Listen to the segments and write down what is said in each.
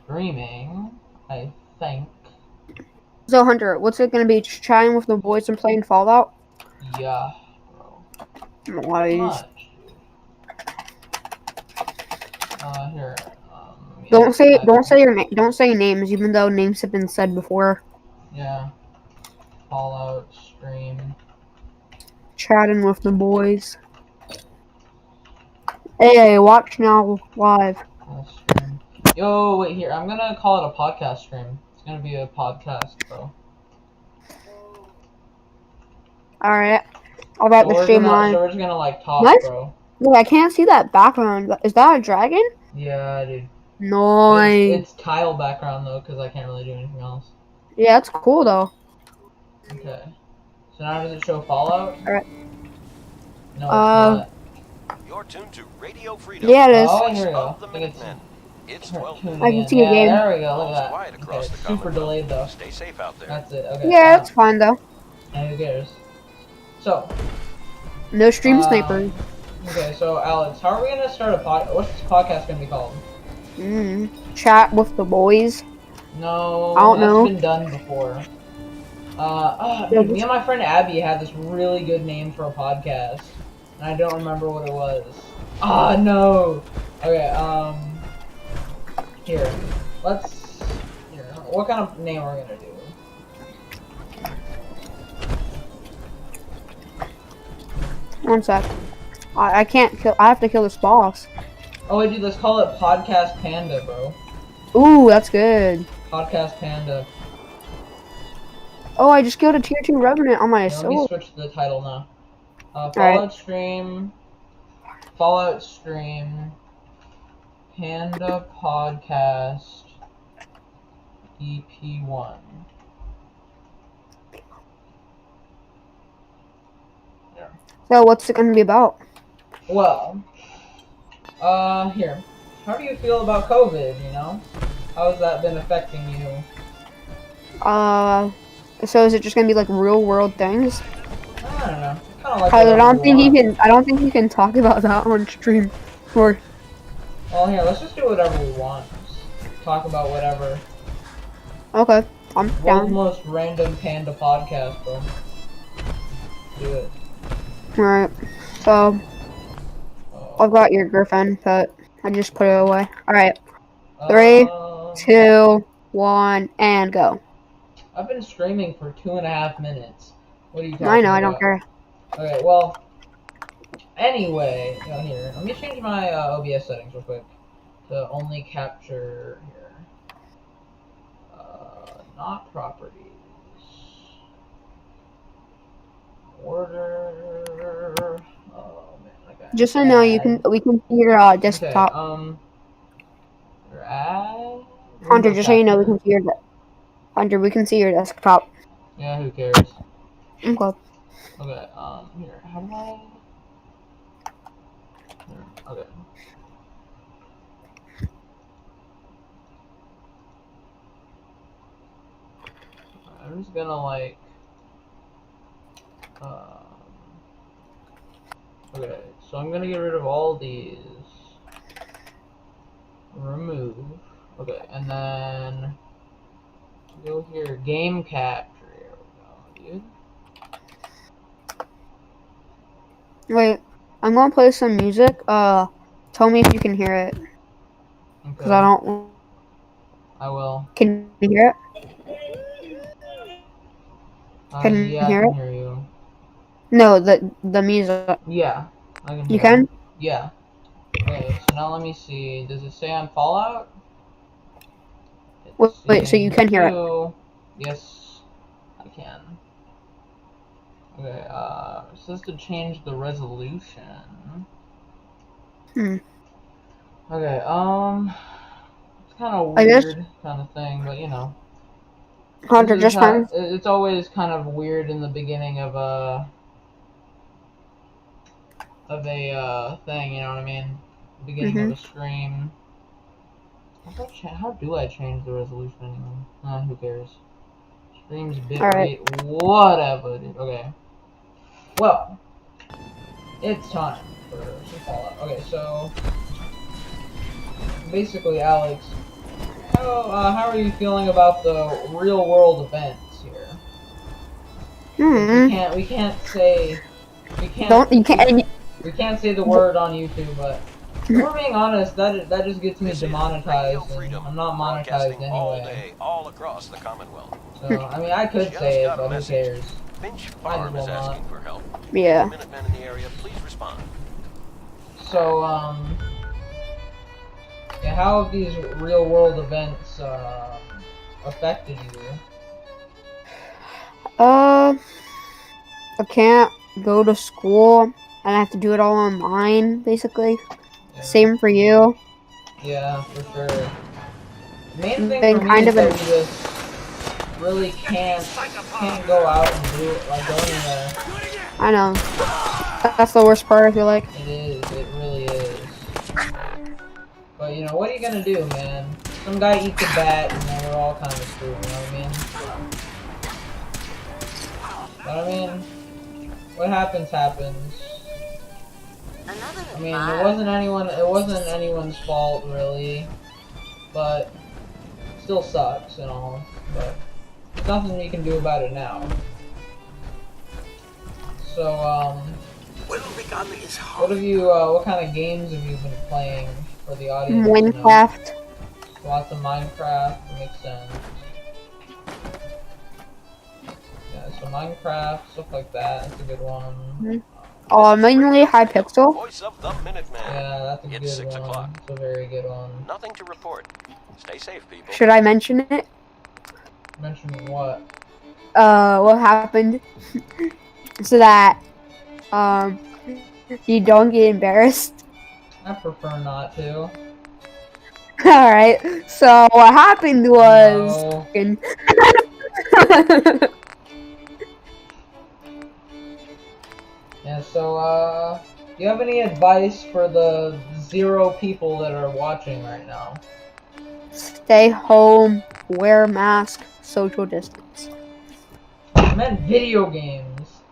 streaming, I think. So Hunter, what's it gonna be? Just chatting with the boys and playing Fallout? Yeah, bro. Pretty Nice. much, dude. Here. Don't say names, even though names have been said before. Yeah. Fallout stream. Chatting with the boys. Hey, watch now live. Stream. Yo, wait here. I'm gonna call it a podcast stream. It's gonna be a podcast, bro. Alright. I'll write the stream line. So we're just gonna like talk, Nice. bro. Look, I can't see that background. Is that a dragon? Yeah, dude. Nice. It's tile background though, because I can't really do anything else. Yeah, that's cool though. Okay. So now does it show Fallout? Alright. No, it's not. You're tuned to Radio Freedom. Yeah, it is. Oh, here we go. I think it's 12 I can see a game. There we go. Look at that. Okay, it's super delayed though. Stay safe out there. That's it. Okay. Yeah, that's fine though. And who cares? So. No stream sniper. Okay, so Alex, how are we gonna start a what's this podcast gonna be called? Chat with the boys. No, I don't know. That's been done before. Dude, me and my friend Abby had this really good name for a podcast, and I don't remember what it was. Ah, no. Okay, here, what kind of name are we gonna do? One sec. I can't kill. I have to kill this boss. Oh wait, dude, let's call it Podcast Panda, bro. Ooh, that's good. Podcast Panda. Oh, I just killed a tier 2 revenant on my Let me soul. switch the title now. Fallout right. Stream, Panda Podcast EP1. Yeah. So, what's it gonna be about? Well, here. How do you feel about COVID, you know? How has that been affecting you? So is it just gonna be like real world things? I don't know. Kind of like I don't think you can talk about that on stream. Or well, here, let's just do whatever we want. Just talk about whatever. okay, I'm World's down. most random panda podcast, bro. Do it. Alright, so I've got your Griffin, but I just put it away. Alright, 3, 2, 1, and go. I've been streaming for 2.5 minutes. What are you talking I know, about? I don't care. Okay, well, anyway, here, let me change my OBS settings real quick to only capture here. Not properties. Order. Oh man, I got. Just so you know, we can see your desktop. Okay, your ad. Hunter, just so you know, we can see your Hunter, we can see your desktop. Yeah, who cares? Okay. Okay, here, how do I... Here, okay. I'm just gonna, like... Okay, so I'm gonna get rid of all these. Remove. Okay, and then... Go here, game capture. Here we go, dude. Wait, I'm gonna play some music. Tell me if you can hear it. Okay. Cause I don't. I will. Can you hear it? Can you yeah, hear I it? can hear you. No, the music. Yeah, I can hear You can? Yeah. Okay, so now let me see. Does it say on Fallout? Wait, so you can hear it? Yes, I can. Okay, it says to change the resolution. Okay, it's kind of weird kind of thing, but you know. Hunter, just fine. It's always kind of weird in the beginning of a thing, you know what I mean? Beginning of a stream. How do I change the resolution anymore? Who cares? Streams bitrate, whatever, dude. Okay. Well, it's time for some Fallout. Okay, so basically, Alex, how are you feeling about the real world events here? We can't say we can't say the word on YouTube, but if we're being honest, that just gets me demonetized, and I'm not monetized anyway. All across the Commonwealth. So I mean, I could say it, but who cares? Finch Might as Farm well is not. asking for help. Yeah. Minutemen in the area, please respond. So yeah, how have these real world events affected you? I can't go to school and I have to do it all online, basically. Yeah. Same for you. Yeah, for sure. The main thing Been for me kind is of that we just really can't go out and do it, like go anywhere. I know. That's the worst part, I feel like. It is, it really is. But you know, what are you gonna do, man? Some guy eats a bat and then we're all kind of screwed, you know what I mean? But I mean, what happens happens. I mean, it wasn't anyone's fault really, but it still sucks and all. But there's nothing we can do about it now. So what kind of games have you been playing for the audience? Minecraft. Lots of Minecraft, makes sense. Yeah, so Minecraft, stuff like that, that's a good one. Mainly hypixel. Voice of the Minuteman. Yeah, that's a It's good 6 one. o'clock. It's a very good one. Nothing to report. Stay safe, people. Should I mention it? Mention what? What happened? So that, you don't get embarrassed. I prefer not to. Alright, so what happened was... No. Yeah, so, do you have any advice for the 0 people that are watching right now? Stay home, wear a mask, social distance. I meant video games.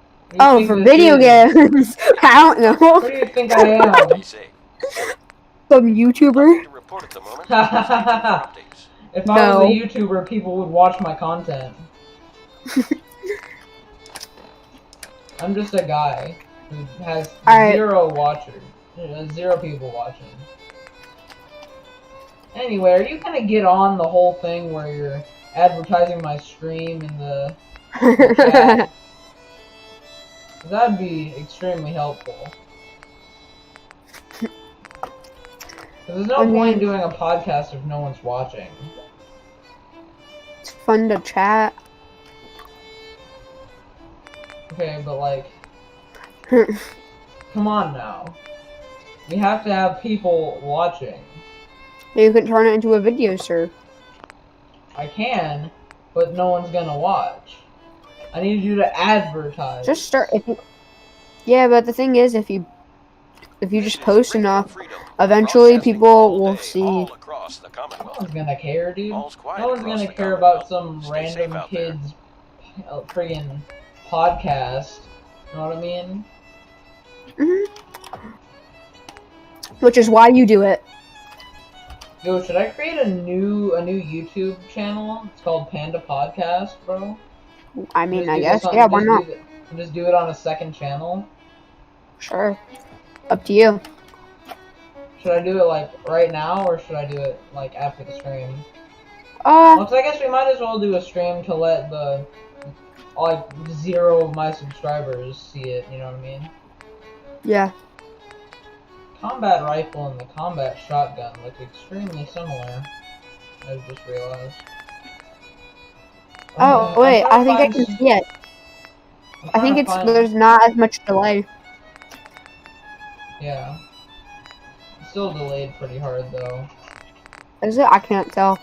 Oh, for video games! I don't know. What do you think I am? Be safe. Some YouTuber? Nothing to report at the moment. Stay tuned for updates. If I was a YouTuber, people would watch my content. I'm just a guy who has 0 watchers. 0 people watching. Anyway, are you gonna get on the whole thing where you're advertising my stream in the chat? That'd be extremely helpful. There's no point doing a podcast if no one's watching. It's fun to chat. Okay, but like... come on now. We have to have people watching. You can turn it into a video, sir. I can, but no one's gonna watch. I need you to advertise. Just start. Yeah, but the thing is, if you just post enough, eventually people will see. No one's gonna care, dude. No one's gonna care about some random kid's friggin' podcast. You know what I mean? Which is why you do it. Yo, should I create a new YouTube channel? It's called Pandapodcast, bro. I mean, I guess, yeah, why not? Just do it on a second channel? Sure. Up to you. Should I do it, like, right now, or should I do it, like, after the stream? Well, 'cause I guess we might as well do a stream to let the, like, 0 of my subscribers see it, you know what I mean? Yeah. Combat rifle and the combat shotgun look extremely similar. I just realized. Oh, wait, I think I can see it. I think there's not as much delay. Yeah. It's still delayed pretty hard, though. Is it? I can't tell.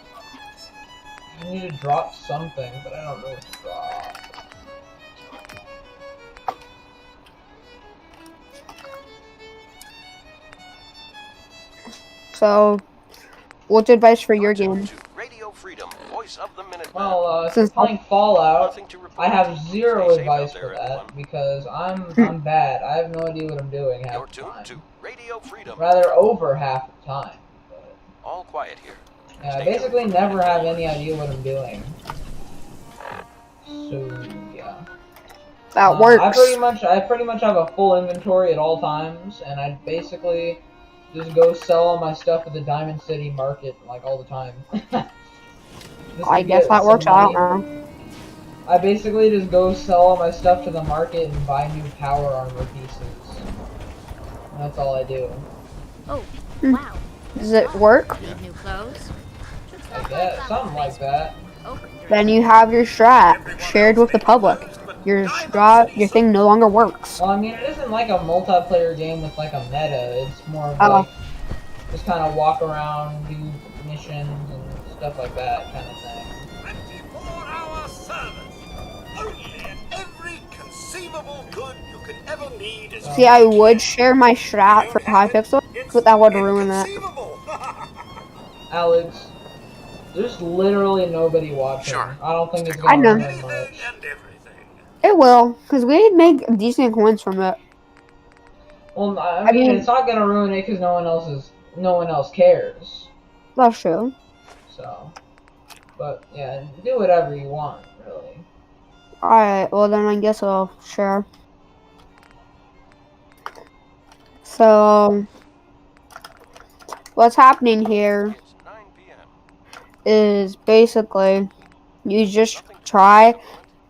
I need to drop something, but I don't know what to drop. So, what's advice for your game? Radio Freedom, voice of the Minuteman. Well, since playing Fallout, I have 0 advice for that because I'm bad. I have no idea what I'm doing half the time. Radio Freedom. Rather, over half the time. But... all quiet here. Yeah, I basically never have any idea what I'm doing. So yeah. That works. I pretty much have a full inventory at all times, and I basically just go sell all my stuff at the Diamond City market like all the time. I guess that works. I don't know. I basically just go sell all my stuff to the market and buy new power armor pieces. And that's all I do. Oh, wow. Does it work? Need new clothes? I guess something like that. Then you have your strat shared with the public. Your thing no longer works. Well, I mean, it isn't like a multiplayer game with like a meta. It's more of like just kind of walk around, do missions and stuff like that kind of thing. 24-hour service. Only every conceivable good you could ever need is. See, I would share my strat for hypixel, but that would ruin that. Alex, there's literally nobody watching. Sure. I don't think it's gonna ruin much. It will, because we make decent coins from it. Well, I mean, it's not gonna ruin it because no one else cares. That's true. So, but yeah, do whatever you want, really. Alright, well then I guess I'll share. So, what's happening here is basically you just try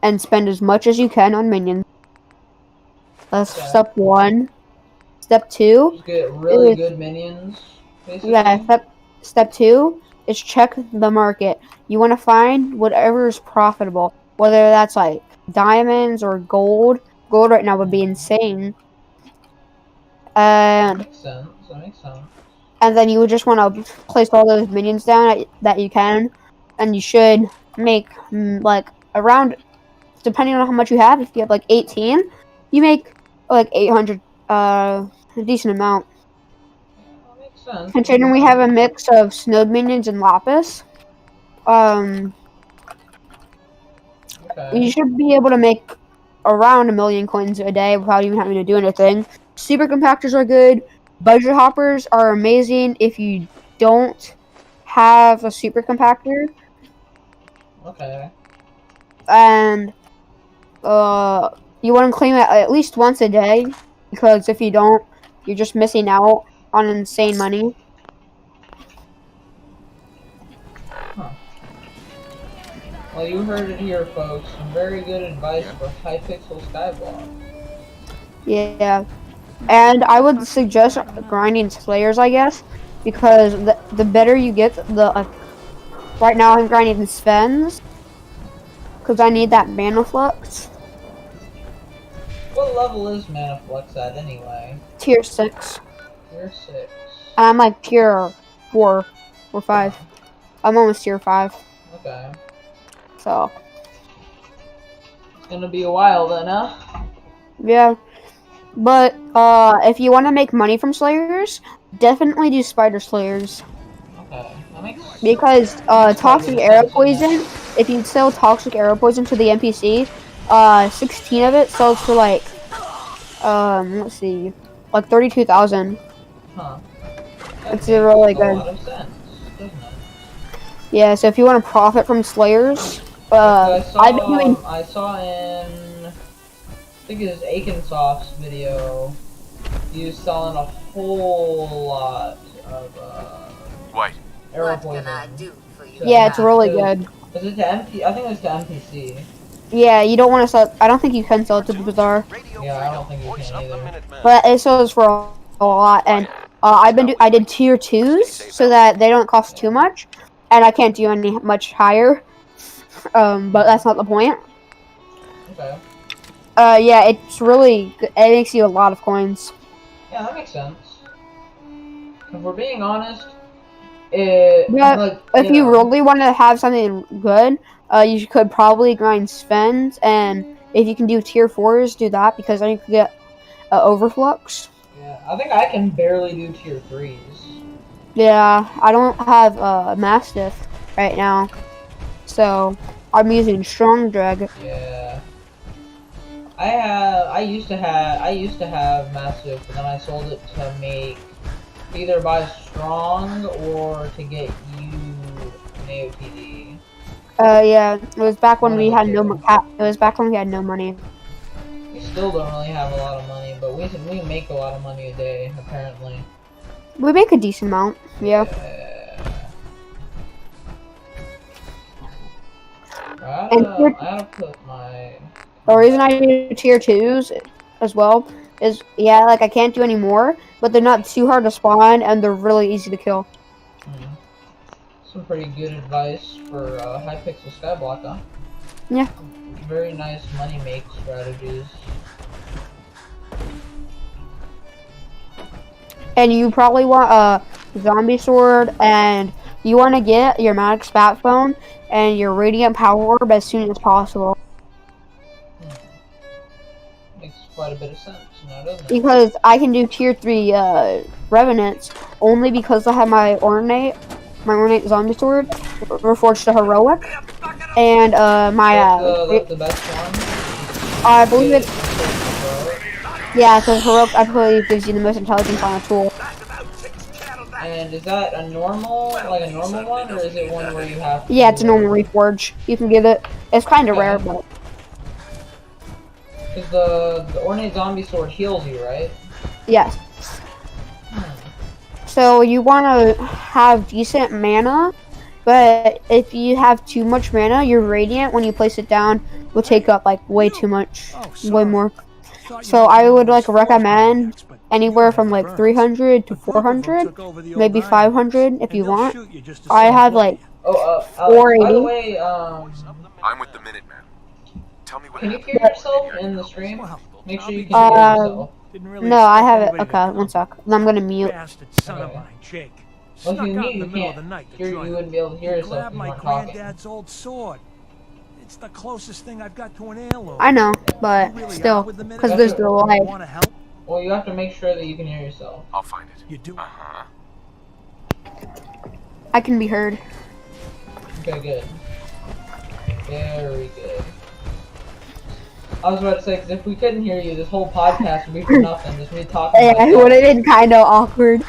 and spend as much as you can on minions. That's step 1. Step 2 just get really good minions, basically. Yeah, step 2 is check the market. You want to find whatever is profitable, whether that's like diamonds or gold. Gold right now would be insane. And That makes sense. And then you would just want to place all those minions down that you can, and you should make like around, depending on how much you have. If you have like 18, you make like 800, a decent amount. That makes sense. Considering we have a mix of snowed minions and lapis, you should be able to make around 1 million coins a day without even having to do anything. Super compactors are good. Budget hoppers are amazing if you don't have a super compactor. Okay. And you want to claim it at least once a day, because if you don't, you're just missing out on insane money. Huh. Well, you heard it here, folks. Some very good advice for hypixel skyblock. Yeah. And I would suggest grinding slayers, I guess, because the better you get, right now I'm grinding Svens, because I need that mana flux. What level is mana flux at anyway? Tier 6. Tier 6. And I'm like tier 4 or 5. I'm almost tier 5. Okay. So. It's gonna be a while then, huh? Yeah. But if you want to make money from slayers, definitely do spider slayers. Okay, that makes sense. Because toxic arrow poison, if you sell toxic arrow poison to the NPC, 16 of it sells for like let's see, like 32,000. Huh. It's really good. A lot of sense, doesn't it? Yeah, so if you want to profit from slayers, I've been doing. I saw in, I think it was Akensoft's video, he was selling a whole lot of arrow poison. Yeah, it's really good. Was it to MP? I think it was to NPC. Yeah, you don't want to sell. I don't think you can sell it to the bazaar. Yeah, I don't think you can either. But it sells for a lot, and I did tier 2s so that they don't cost too much, and I can't do any much higher. But that's not the point. Okay. Yeah, it's really good. It makes you a lot of coins. Yeah, that makes sense. If we're being honest, if you really want to have something good, you could probably grind Svens, and if you can do tier 4s, do that, because then you can get overflux. Yeah, I think I can barely do tier 3s. Yeah, I don't have Mastiff right now, so I'm using Strong Drag. Yeah. I used to have Mastiff, but then I sold it to make either buy strong or to get you AOTD. Yeah, it was back when we had no money. We still don't really have a lot of money, but we make a lot of money a day, apparently. We make a decent amount, yeah. I gotta put my... The reason I do tier 2s as well is, yeah, like I can't do any more, but they're not too hard to spawn and they're really easy to kill. Some pretty good advice for hypixel skyblock, huh? Yeah. Very nice money make strategies. And you probably want a zombie sword, and you want to get your max bat phone and your radiant power orb as soon as possible. Makes quite a bit of sense now, doesn't it? Because I can do tier 3 revenants only because I have my ornate zombie sword, reforged to heroic, and that's the best one. I believe it. Yeah, because heroic I believe gives you the most intelligence on a tool. And is that a normal one, or is it one where you have to... Yeah, it's a normal reforge. You can get it. It's kind of rare, but... Because the ornate zombie sword heals you, right? Yes. So you want to have decent mana, but if you have too much mana, your radiant, when you place it down, will take up like way too much, way more. So I would like recommend anywhere from like 300 to 400, maybe 500 if you want. I have like 480. By the way, I'm with the Minutemen. Tell me what can you happened. hear yourself in the stream? Make sure you can hear yourself. No, I have it. Okay, one sec. I'm gonna mute. Well, if you mute, you can't hear, you wouldn't be able to hear yourself if you weren't talking. It's the closest thing I've got to an heirloom. I know, but still, because there's the light. Well, you have to make sure that you can hear yourself. I'll find it. You do? Uh-huh. I can be heard. Okay, good. Very good. I was about to say, because if we couldn't hear you, this whole podcast would be for nothing. Just me talking. Yeah, it would have been kind of awkward.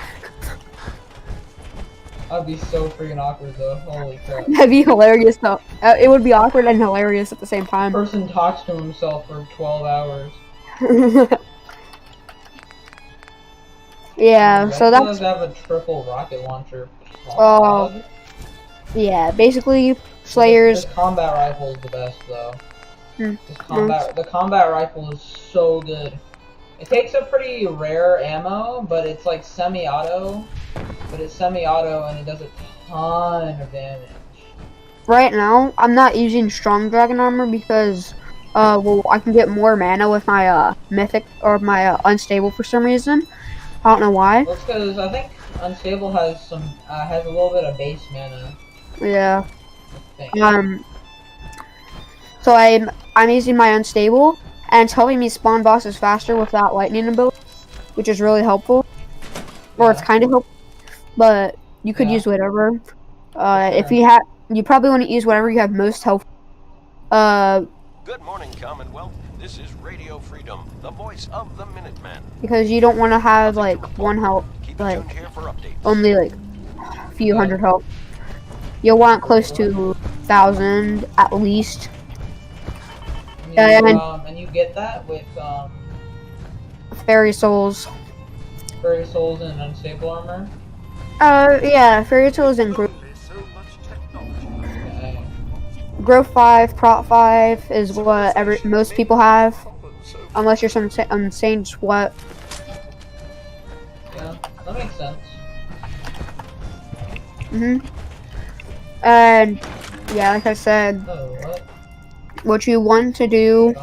That'd be so freaking awkward, though. Holy crap. That'd be hilarious, though. It would be awkward and hilarious at the same time. Person talks to himself for 12 hours. Yeah, so that's... have a triple rocket launcher. Oh. Yeah, basically, Slayers... This combat rifle is the best, though. Hmm. The combat rifle is so good. It takes a pretty rare ammo, but it's like semi-auto. But it's semi-auto and it does a ton of damage. Right now, I'm not using strong dragon armor because, well, I can get more mana with my mythic or my unstable for some reason. I don't know why. Well, it's because I think unstable has a little bit of base mana. Yeah. I think. So I'm using my unstable, and it's helping me spawn bosses faster with that lightning ability, which is really helpful. Or it's kind of helpful, but you could use whatever. If you probably want to use whatever you have most health. Good morning, Commonwealth. This is Radio Freedom, the voice of the Minutemen. Because you don't want to have like one health, like only like a few hundred health. You'll want close to 1,000 at least. And you get that with Fairy Souls. Fairy Souls and unstable armor? Yeah, Fairy Souls and Growth. Growth 5, Prot 5 is what most people have. Unless you're some insane sweat. Yeah, that makes sense. And, yeah, like I said, what you want to do...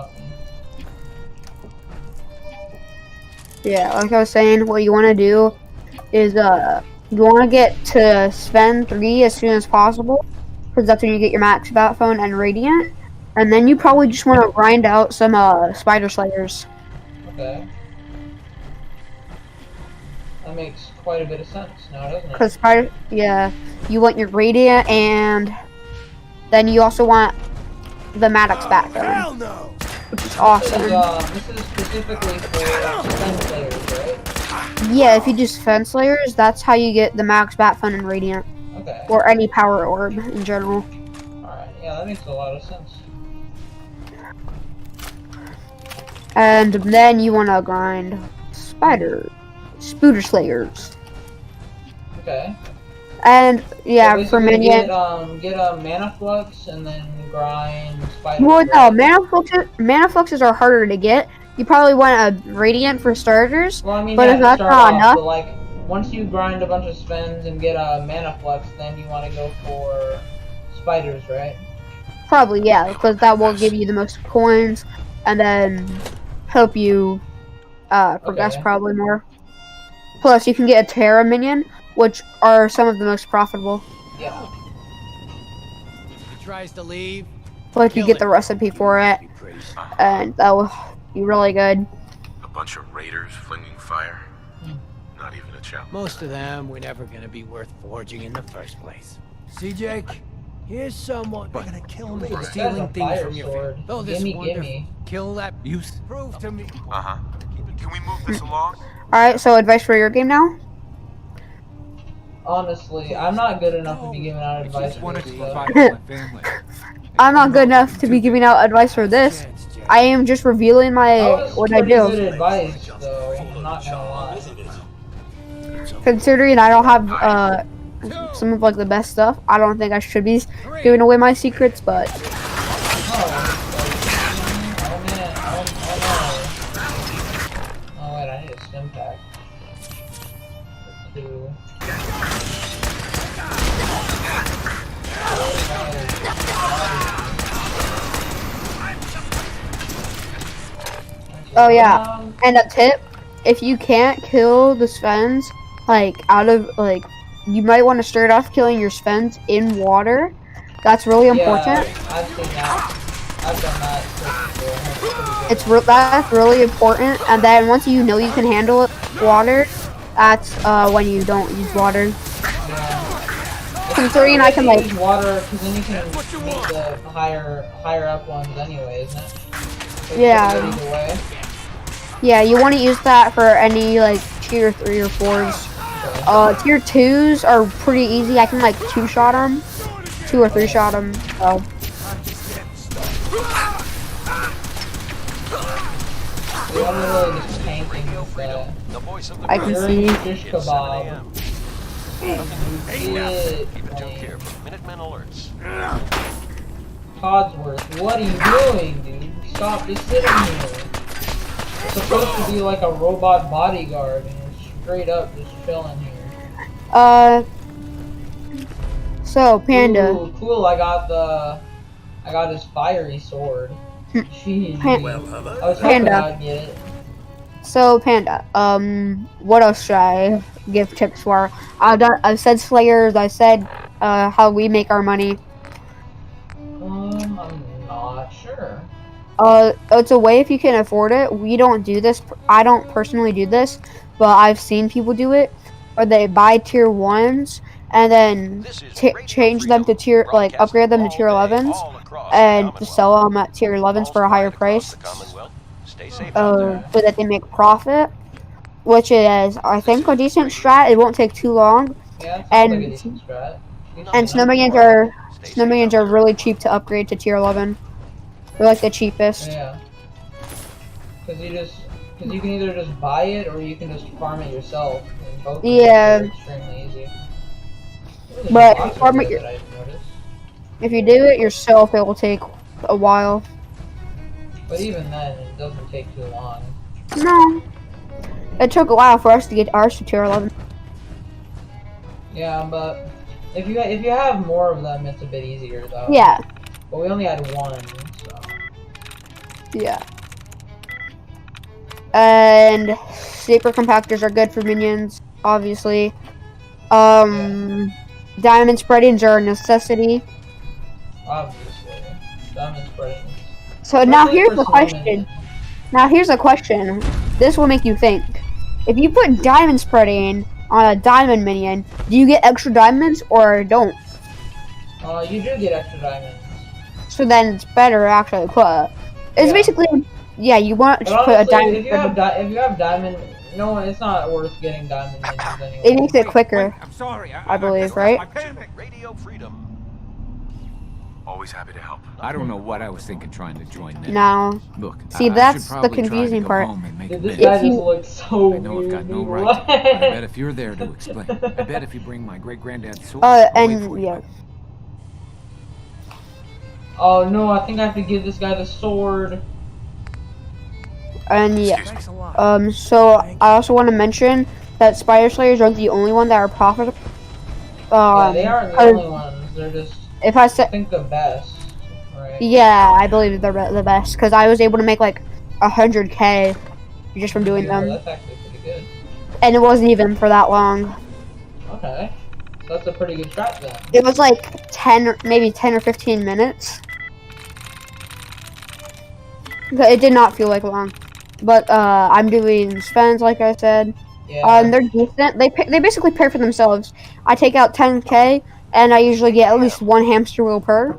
Yeah, like I was saying, what you want to do is, you want to get to Sven 3 as soon as possible, because that's when you get your max bat phone and radiant, and then you probably just want to grind out some, spider slayers. Okay. That makes quite a bit of sense now, doesn't it? Because you want your radiant, and then you also want the Maddox bat phone, which is awesome. This is specifically for defense players, right? Yeah, if you do defense layers, that's how you get the max bat phone and radiant. Okay. or any power orb in general. Alright, yeah, that makes a lot of sense. And then you want to grind spooder slayers. Okay. And yeah, So for basically minion. get a mana flux and then grind spiders. Well, no, right? mana fluxes are harder to get. You probably want a radiant for starters. Well, I mean, but yeah, if to that's start not off, enough, but like once you grind a bunch of spins and get a mana flux, then you want to go for spiders, right? probably yeah, because that will give you the most coins, and then help you progress Okay. probably more. Plus, you can get a Terra minion, which are some of the most profitable. Yeah. He tries to leave. But you get the recipe for it, and that will be really good. A bunch of raiders flinging fire. Not even a challenge. Most of them were never gonna be worth forging in the first place. See, Jake? Here's someone. They're gonna kill me. Ooh, this Stealing guy's a things fire from your sword. family. Oh, this wonderful. Gimme. Kill that use. Prove to me. Uh-huh. Can we move this along? Alright, so advice for your game now? Honestly, I'm not good enough to be giving out advice for this stuff. I'm not good enough to be giving out advice for this. I am just revealing That was what I pretty good do. advice, though. I'm not gonna lie. Considering I don't have some of like the best stuff, I don't think I should be giving away my secrets, but Oh man, oh wait, I need a stim pack. For 2. oh yeah. And a tip, if you can't kill the Svens, like out of like, you might want to start off killing your Svens in water. That's really important. Yeah, I've seen that. I've done that before. That's really important. And then once you know you can handle water, that's when you don't use water. Yeah. Considering I can like use water, because then you can meet the higher up ones anyway, isn't it? So yeah. Either way. Yeah, you want to use that for any like tier 3 or 4s. Tier 2s are pretty easy. I can like 2-shot them, 2 or 3-shot them. So. I'm literally just tanking with I can see. Shish kebab. Minutemen alerts. Codsworth, what are you doing, dude? Stop just sitting here. It's supposed to be like a robot bodyguard, and you're straight up just chilling here. So Panda. Ooh, cool. I got his fiery sword. Jeez. I was hoping I'd get it. So Panda. What else should I give tips for? I've said Slayers. I said how we make our money. I'm not sure. It's a way if you can afford it. We don't do this. I don't personally do this, but I've seen people do it. Or they buy tier 1s and then change them to tier, like upgrade them to tier 11s, and sell them at tier 11s for a higher price. So that they make profit, which is I think a decent strat. It won't take too long. Yeah, and like a decent strat. and snow minions are really cheap to upgrade to tier 11. They're like the cheapest. Yeah. Because you can either just buy it or you can just farm it yourself. And both are extremely easy. But if you do it yourself, it will take a while. But even then, it doesn't take too long. No. It took a while for us to get ours to tier 11. Yeah, but if you have more of them, it's a bit easier though. Yeah. But we only had 1, so. Yeah. And super compactors are good for minions, obviously. Diamond spreadings are a necessity. Obviously. Diamond spreadings. So now here's the question. Now here's a question. This will make you think. If you put diamond spreading on a diamond minion, do you get extra diamonds or don't? You do get extra diamonds. So then it's better actually put. It's basically, yeah, you want to put a diamond. If you have no, it's not worth getting diamond minions anyway. It makes it quicker, I'm sorry. I believe, right? Radio Freedom. Always happy to help. I don't know what I was thinking trying to join them. No. Look, See, I that's should the probably try to confusing go part. home and make Dude, this amends. guy If you- just looks so I know I've got no weird. right to, but I bet if you're there to explain, I bet if you bring my great-granddad's sword, I'll wait and for you. yeah. Oh no, I think I have to give this guy the sword. And yeah. Thanks a lot. So I also want to mention that Spider Slayers aren't the only one that are profitable. Yeah, they aren't the 'cause only ones. They're just, if I I said, think, the best. Right? yeah, I believe they're the best because I was able to make like 100K just from doing Yeah, them, that's actually pretty good. and it wasn't even for that long. Okay. So that's a pretty good strat then. It was like 10 or 15 minutes. It did not feel like long, but I'm doing spends like I said. Yeah. They're decent. They basically pay for themselves. I take out 10K, and I usually get at least one hamster wheel per.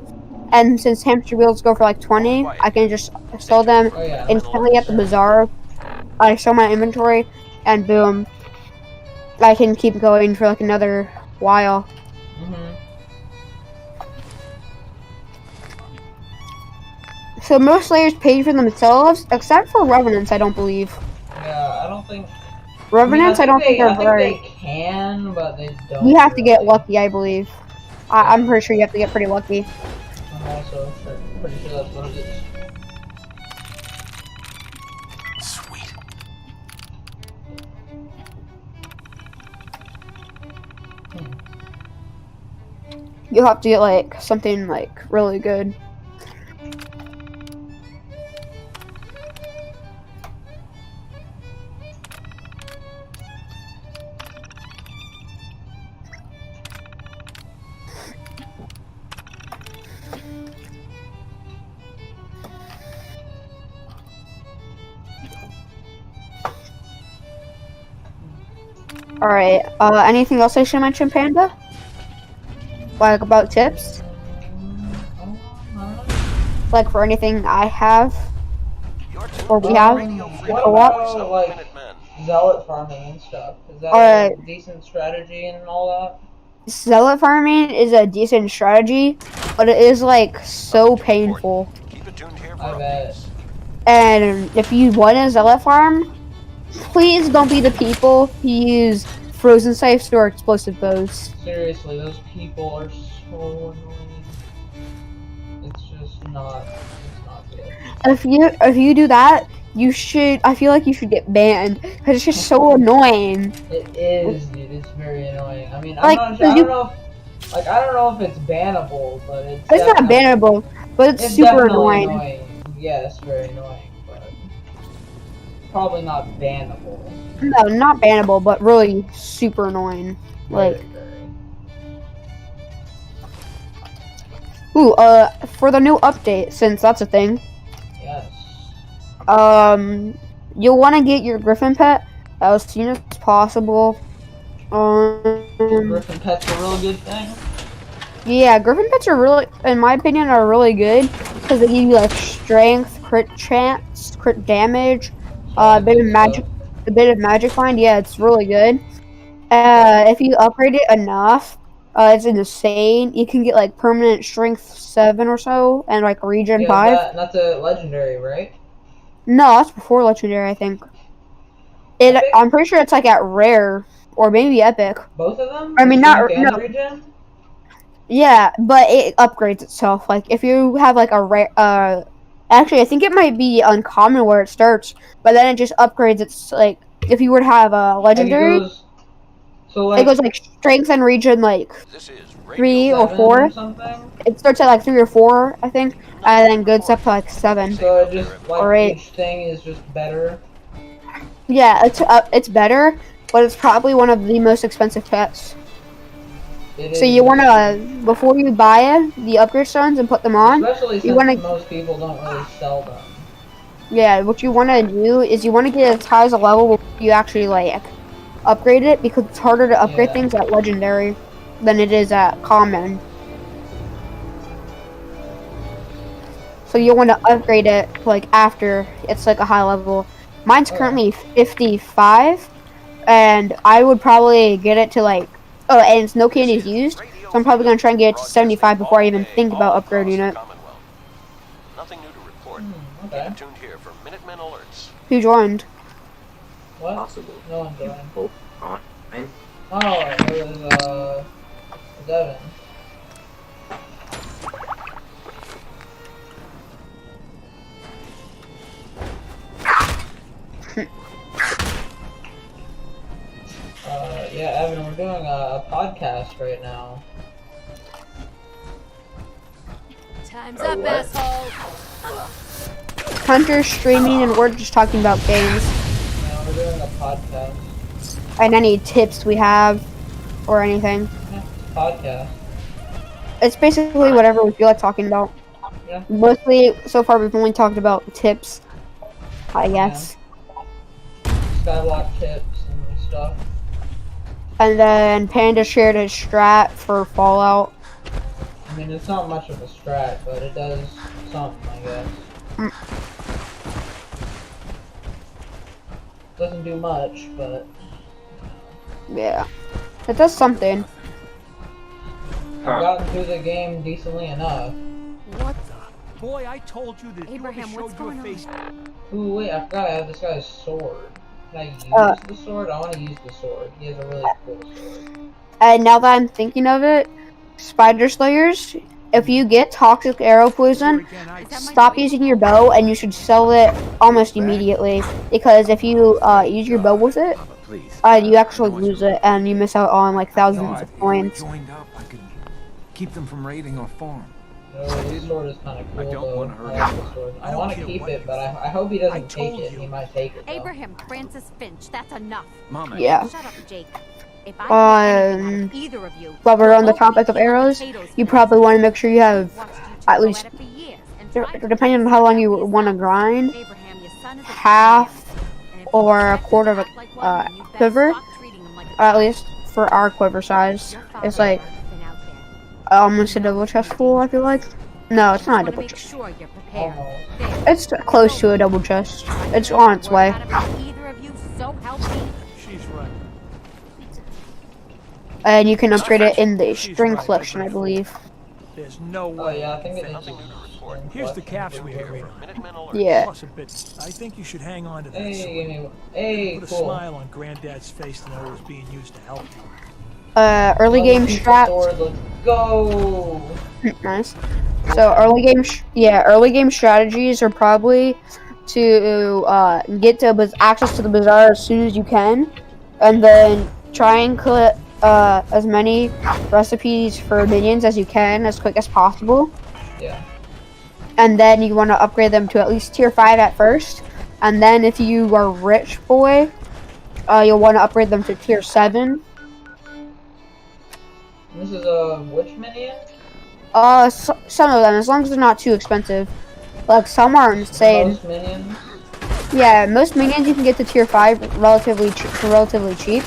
And since hamster wheels go for like 20, I can just sell them Oh yeah. instantly at the bazaar. I show my inventory, and boom, I can keep going for like another while. Mhm. So most slayers pay for themselves, except for revenants. I don't believe Yeah, I don't think. revenants. I don't think I they're think very. they can, but they don't. You have to get really. lucky, I believe. I'm pretty sure you have to get pretty lucky. I'm also pretty sure that's what it is. Sweet. You'll have to get like something like really good. Alright, anything else I should mention, Panda? Like about tips? Like for anything I have? Or we have? What Or what? about like zealot farming and stuff? Is that Alright. a decent strategy and all that? Zealot farming is a decent strategy, but it is like so painful. Keep it tuned here for I bet. updates. And if you want a zealot farm, please don't be the people who use frozen scythes or explosive bows. Seriously, those people are so annoying. It's just not. It's not good. If you do that, you should. I feel like you should get banned because it's just so annoying. It is, dude. It's very annoying. I mean, Like, I'm not sure. I you- don't know. If, I don't know if it's bannable, but it's. It's not definitely- bannable, but it's It's super definitely annoying. Yes, very annoying, but probably not bannable. No, not bannable, but really super annoying. Like, Very. ooh, for the new update, since that's a thing, Yes. you'll want to get your griffin pet as soon as possible. Griffin pet's a really good thing. Yeah, griffin pets are really, in my opinion, are really good because they give you like strength, crit chance, crit damage, a bit of magic find. Yeah, it's really good. If you upgrade it enough, it's insane. You can get like permanent strength 7 or so, and like regen Yeah, 5. that's a legendary, right? No, that's before legendary, I think. Epic? I'm pretty sure it's like at rare or maybe epic. Both of them? I mean, not- Strength and no. regen? Yeah, but it upgrades itself. Like if you have like a rare, actually I think it might be uncommon where it starts, but then it just upgrades. It's like if you were to have a legendary, it goes like strength and regen like This is 3 or 7 4. something? It starts at like 3 or 4, I think, and then goes up to like 7. So it just like Or 8. each thing is just better. Yeah, it's better, but it's probably one of the most expensive pets. It So is- you wanna, before you buy the upgrade stones and put them on, Especially since you wanna, most people don't really sell them. yeah, what you wanna do is you wanna get as high as a level before you actually like upgrade it, because it's harder to upgrade Yeah. things at legendary than it is at common. So you want to upgrade it like after it's like a high level. Mine's currently 55, and I would probably get it to like. Oh, and it's no candies used, so I'm probably gonna try and get it to 75 before I even think about upgrading it. Nothing new to report. Okay. Keep tuned here for Minutemen alerts. Who joined? What? Possible. No one joined. Oh, fine. Oh, it was Devin. Yeah, Evan, we're doing a podcast right now. Time's up, asshole. Hunter's streaming, and we're just talking about games Yeah, we're doing a podcast. and any tips we have or anything. Yeah, podcast. It's basically whatever we feel like talking about. Yeah. Mostly, so far, we've only talked about tips, I guess. Skyblock tips and stuff. And then Panda shared his strat for Fallout. I mean, it's not much of a strat, but it does something, I guess. Doesn't do much, but... Yeah. It does something. I've gotten through the game decently enough. What the? Boy, I told you that Abraham, you what's showed your going face. Ooh, wait, I forgot I have this guy's sword. Can I use the sword? I want to use the sword. He has a really cool sword. And now that I'm thinking of it, Spider Slayers, if you get toxic arrow poison, stop using your bow and you should sell it almost immediately. Because if you use your bow with it, you actually lose it and you miss out on like thousands of coins. Joined up, I could keep them from raiding our farm. This sword is kind of cool, I don't though. want to hurt I like the sword. I want to keep it, but I hope he doesn't take it. He might take it, though. Abraham Francis Finch, that's enough. Mama. Yeah. Shut up, Jake. If I hear anything out of either of you, While we're on the topic of arrows, you probably want to make sure you have at least, depending on how long you want to grind, half or a quarter of a quiver, or at least for our quiver size. It's like almost a double chest full, I feel like. No, it's not a double chest. It's close to a double chest. It's on its way. She's right. And you can upgrade it in the string collection, I believe. There's no Oh, way. yeah, I think it is. Here's the capsule here. Yeah. Plus a bit. I think you should hang on to this. Hey, Put a cool. smile on Granddad's face to know it was being used to help you. Early game strat. Let's go. Nice. So early game strategies are probably to get to access to the bazaar as soon as you can, and then try and collect as many recipes for minions as you can as quick as possible. Yeah. And then you want to upgrade them to at least tier 5 at first, and then if you are rich boy, you'll want to upgrade them to tier 7. This is a which minion? Some of them, as long as they're not too expensive. Like, some are insane. Most minions? Yeah, most minions you can get to tier 5 relatively cheap.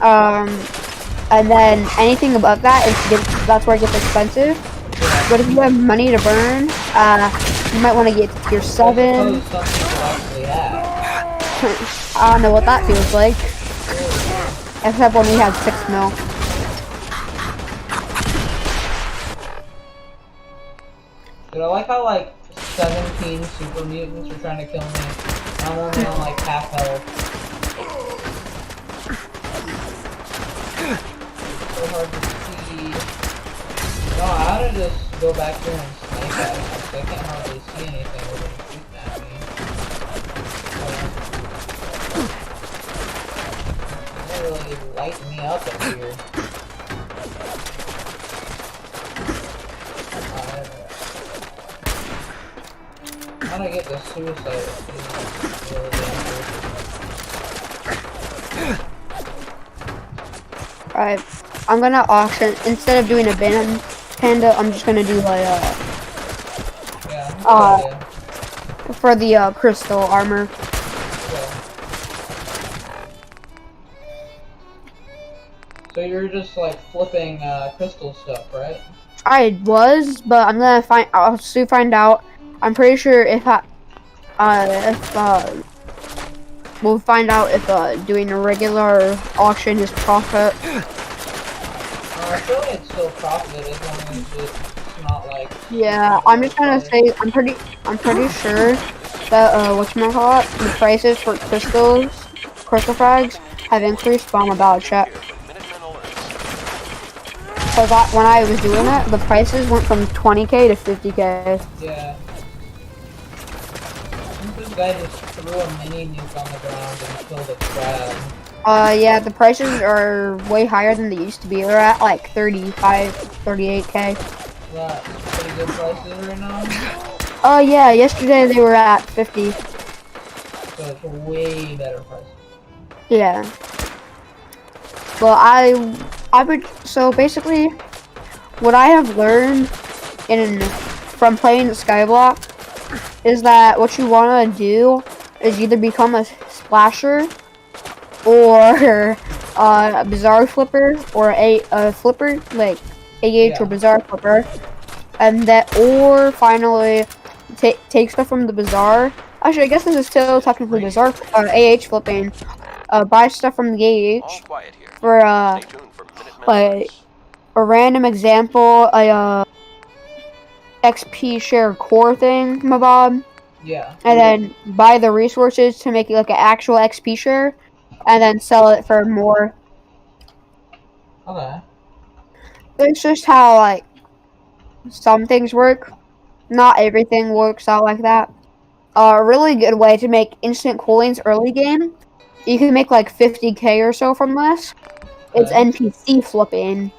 And then anything above that, that's where it gets expensive. But if you have money to burn, you might want to get to tier 7. I don't know what that feels like. Except when we have 6 mil. Dude, I like how, like, 17 super mutants are trying to kill me. I'm only on, like, half health. So hard to see. No, I ought to just go back here and snipe at him, because I can't hardly see anything with him shooting at me. They're really lighting me up up here. How do I get the suicide? Alright, I'm gonna auction, instead of doing a band panda, I'm just gonna do like for the crystal armor. So you're just like flipping crystal stuff, right? I was, but I'll soon find out. I'm pretty sure if we'll find out if doing a regular auction is profit. I feel like it's still profit as long as it's not like. Yeah, I'm just gonna say I'm pretty sure that whatchamacallit, the prices for crystal frags have increased from about check. Cause when I was doing it, the prices went from 20k to 50k. Yeah. I think this guy just threw a mini nuke on the ground and killed a crab. Yeah, the prices are way higher than they used to be. They're at like 35, 38k. That's pretty good prices right now. Oh yeah, yesterday they were at 50. So it's way better prices. Yeah. Well, so basically, what I have learned from playing skyblock is that what you want to do is either become a splasher or a bizarre flipper or a flipper like AH or bizarre flipper, and or finally take stuff from the bizarre. Actually, I guess this is still technically bizarre AH flipping. Buy stuff from the AH for like a random example, a XP share core thing, mabob. Yeah. And then buy the resources to make it like an actual XP share, and then sell it for more. Okay. It's just how like some things work. Not everything works out like that. A really good way to make instant coins early game. You can make like 50k or so from this. It's NPC flipping.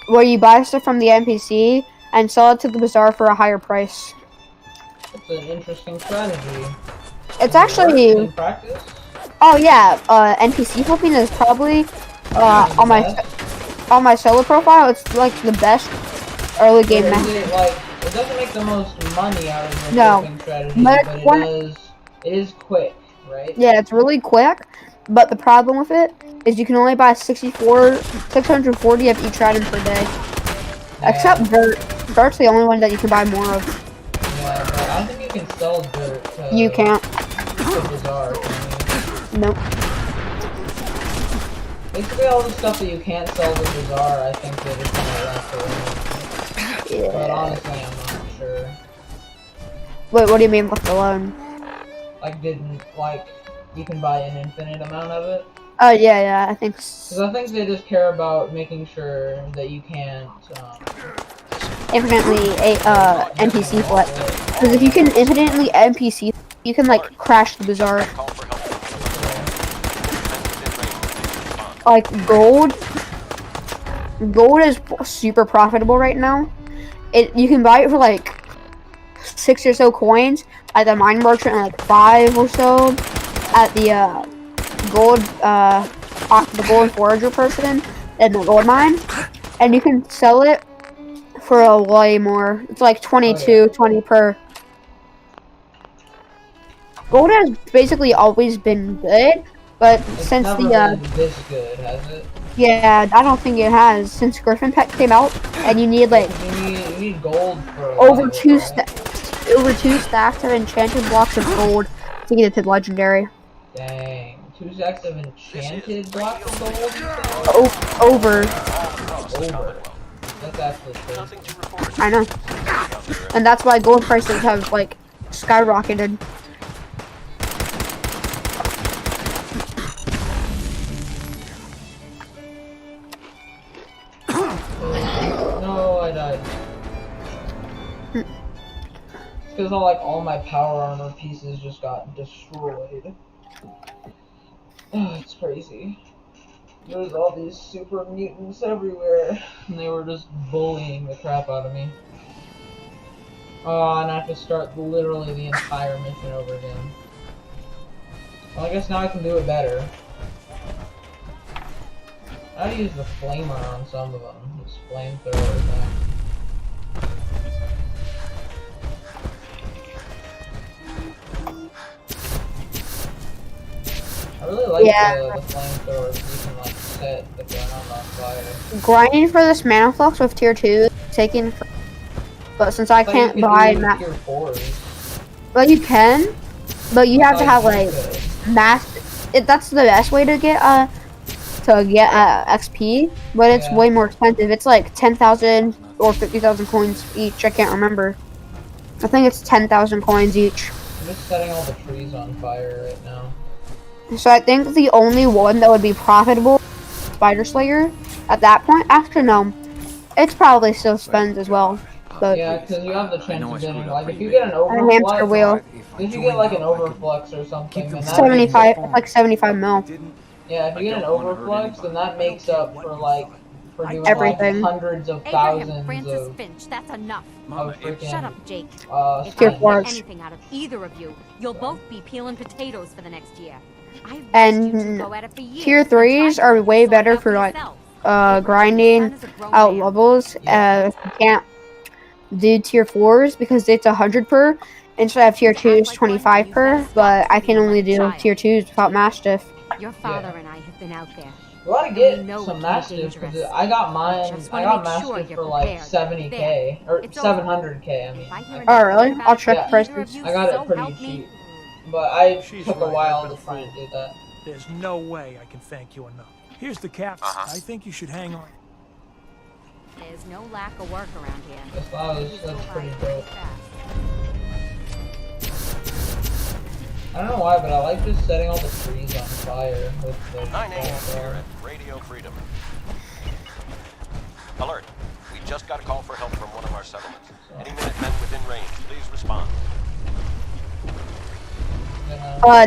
Where you buy stuff from the NPC and sell it to the bazaar for a higher price. That's an interesting strategy. It's actually in practice? Oh yeah, NPC flipping is probably on my solo profile. It's like the best early game method. It doesn't make the most money out of the flipping strategy, but it is quick, right? Yeah, it's really quick. But the problem with it is you can only buy 640 of each item per day. Yeah. Except dirt. Dirt's the only one that you can buy more of. Yeah, but I don't think you can sell dirt. You can't. To Bazaar, Nope. Basically, all the stuff that you can't sell to Bazaar, I think they're just gonna left alone. Yeah. But honestly, I'm not sure. Wait, what do you mean left alone? You can buy an infinite amount of it? Oh, yeah, I think so. Because I think they just care about making sure that you can't, infinitely, NPC flip. Because if you can infinitely NPC, you can, like, crash the bazaar. Like, gold is super profitable right now. You can buy it for, like, 6 or so coins at the mine merchant, and, like, 5 or so at the gold forager person in the gold mine, and you can sell it for a way more. It's like 20 per. Gold has basically always been good, but since never been this good, has it? Yeah, I don't think it has since Griffin Pet came out, and you need like you need gold for over two stacks of enchanted blocks of gold to get it to legendary. Dang. 2 stacks of enchanted blocks of gold? Over. That's actually crazy. I know. And that's why gold prices have, like, skyrocketed. No, I died. It's because all my power armor pieces just got destroyed. Oh, it's crazy. There's all these super mutants everywhere, and they were just bullying the crap out of me. Oh, and I have to start literally the entire mission over again. Well, I guess now I can do it better. I gotta use the flamer on some of them. This flamethrower thing. I really like the flamethrowers. You can set the ground on fire. Grinding for this mana flux with tier 2 taking, but since I can't buy tier 4s. Well, you can, but you have to have like that's the best way to get XP, but it's way more expensive. It's like 10,000 or 50,000 coins each. I can't remember. I think it's 10,000 coins each. I'm just setting all the trees on fire right now. So I think the only one that would be profitable, Spider Slayer, at that point. Actually, no, it's probably still spends as well. But yeah, because you have the chance of getting, like, if you get an overflux, if you get like an overflux or something, then that 75, like 75 mil. Yeah, if you get an overflux, then that makes up for like doing everything. Like hundreds of thousands Francis of Finch, that's enough. freaking, Shut up, Jake. If tier I fours. get anything out of either of you, you'll both be peeling potatoes for the next year. And tier 3s are way better for like grinding out levels. If you can't do tier 4s because it's 100 per instead of tier 2s 25 per, but I can only do tier 2s without Mastiff. Your father and I have been out there. You ought to get some Mastiff, because I got mine, I got Mastiff for like 70k, or 700k, I mean. Oh really? I'll check prices. I got it pretty cheap, but I took a while to try and do that. There's no way I can thank you enough. Here's the caps. I think you should hang on. There's no lack of work around here. That's pretty dope. I don't know why, but I like just setting all the trees on fire with the 9 a.m. here at Radio Freedom. Alert. We just got a call for help from one of our settlements. Any Minutemen within range, please respond.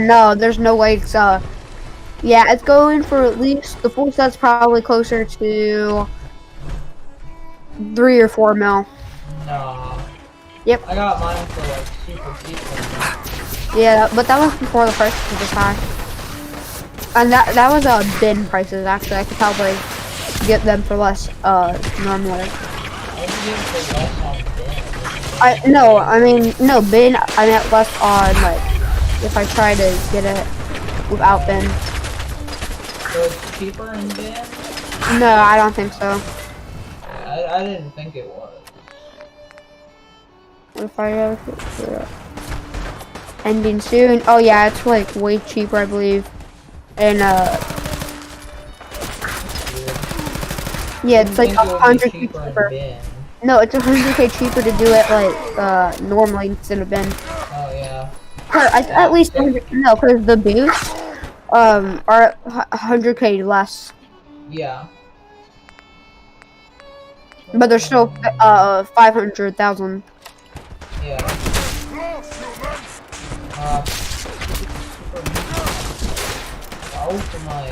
No, there's no way it's, yeah, it's going for at least, the full set's probably closer to 3 or 4 mil. Nah. Yep. I got mine for like super cheap. Yeah, but that was before the prices were this high. And that was bin prices actually. I could probably get them for less normally. No bin. I meant less on like if I try to get it without bin. So it's cheaper in bin? No, I don't think so. I didn't think it was. What if I ending soon? Oh yeah, it's like way cheaper, I believe. And yeah, it's like 100k cheaper. No, it's 100k cheaper to do it like normally instead of bin. Oh yeah. At least 100. No, because the boosts are 100k less. Yeah. But they're still 500,000. Yeah. Out my.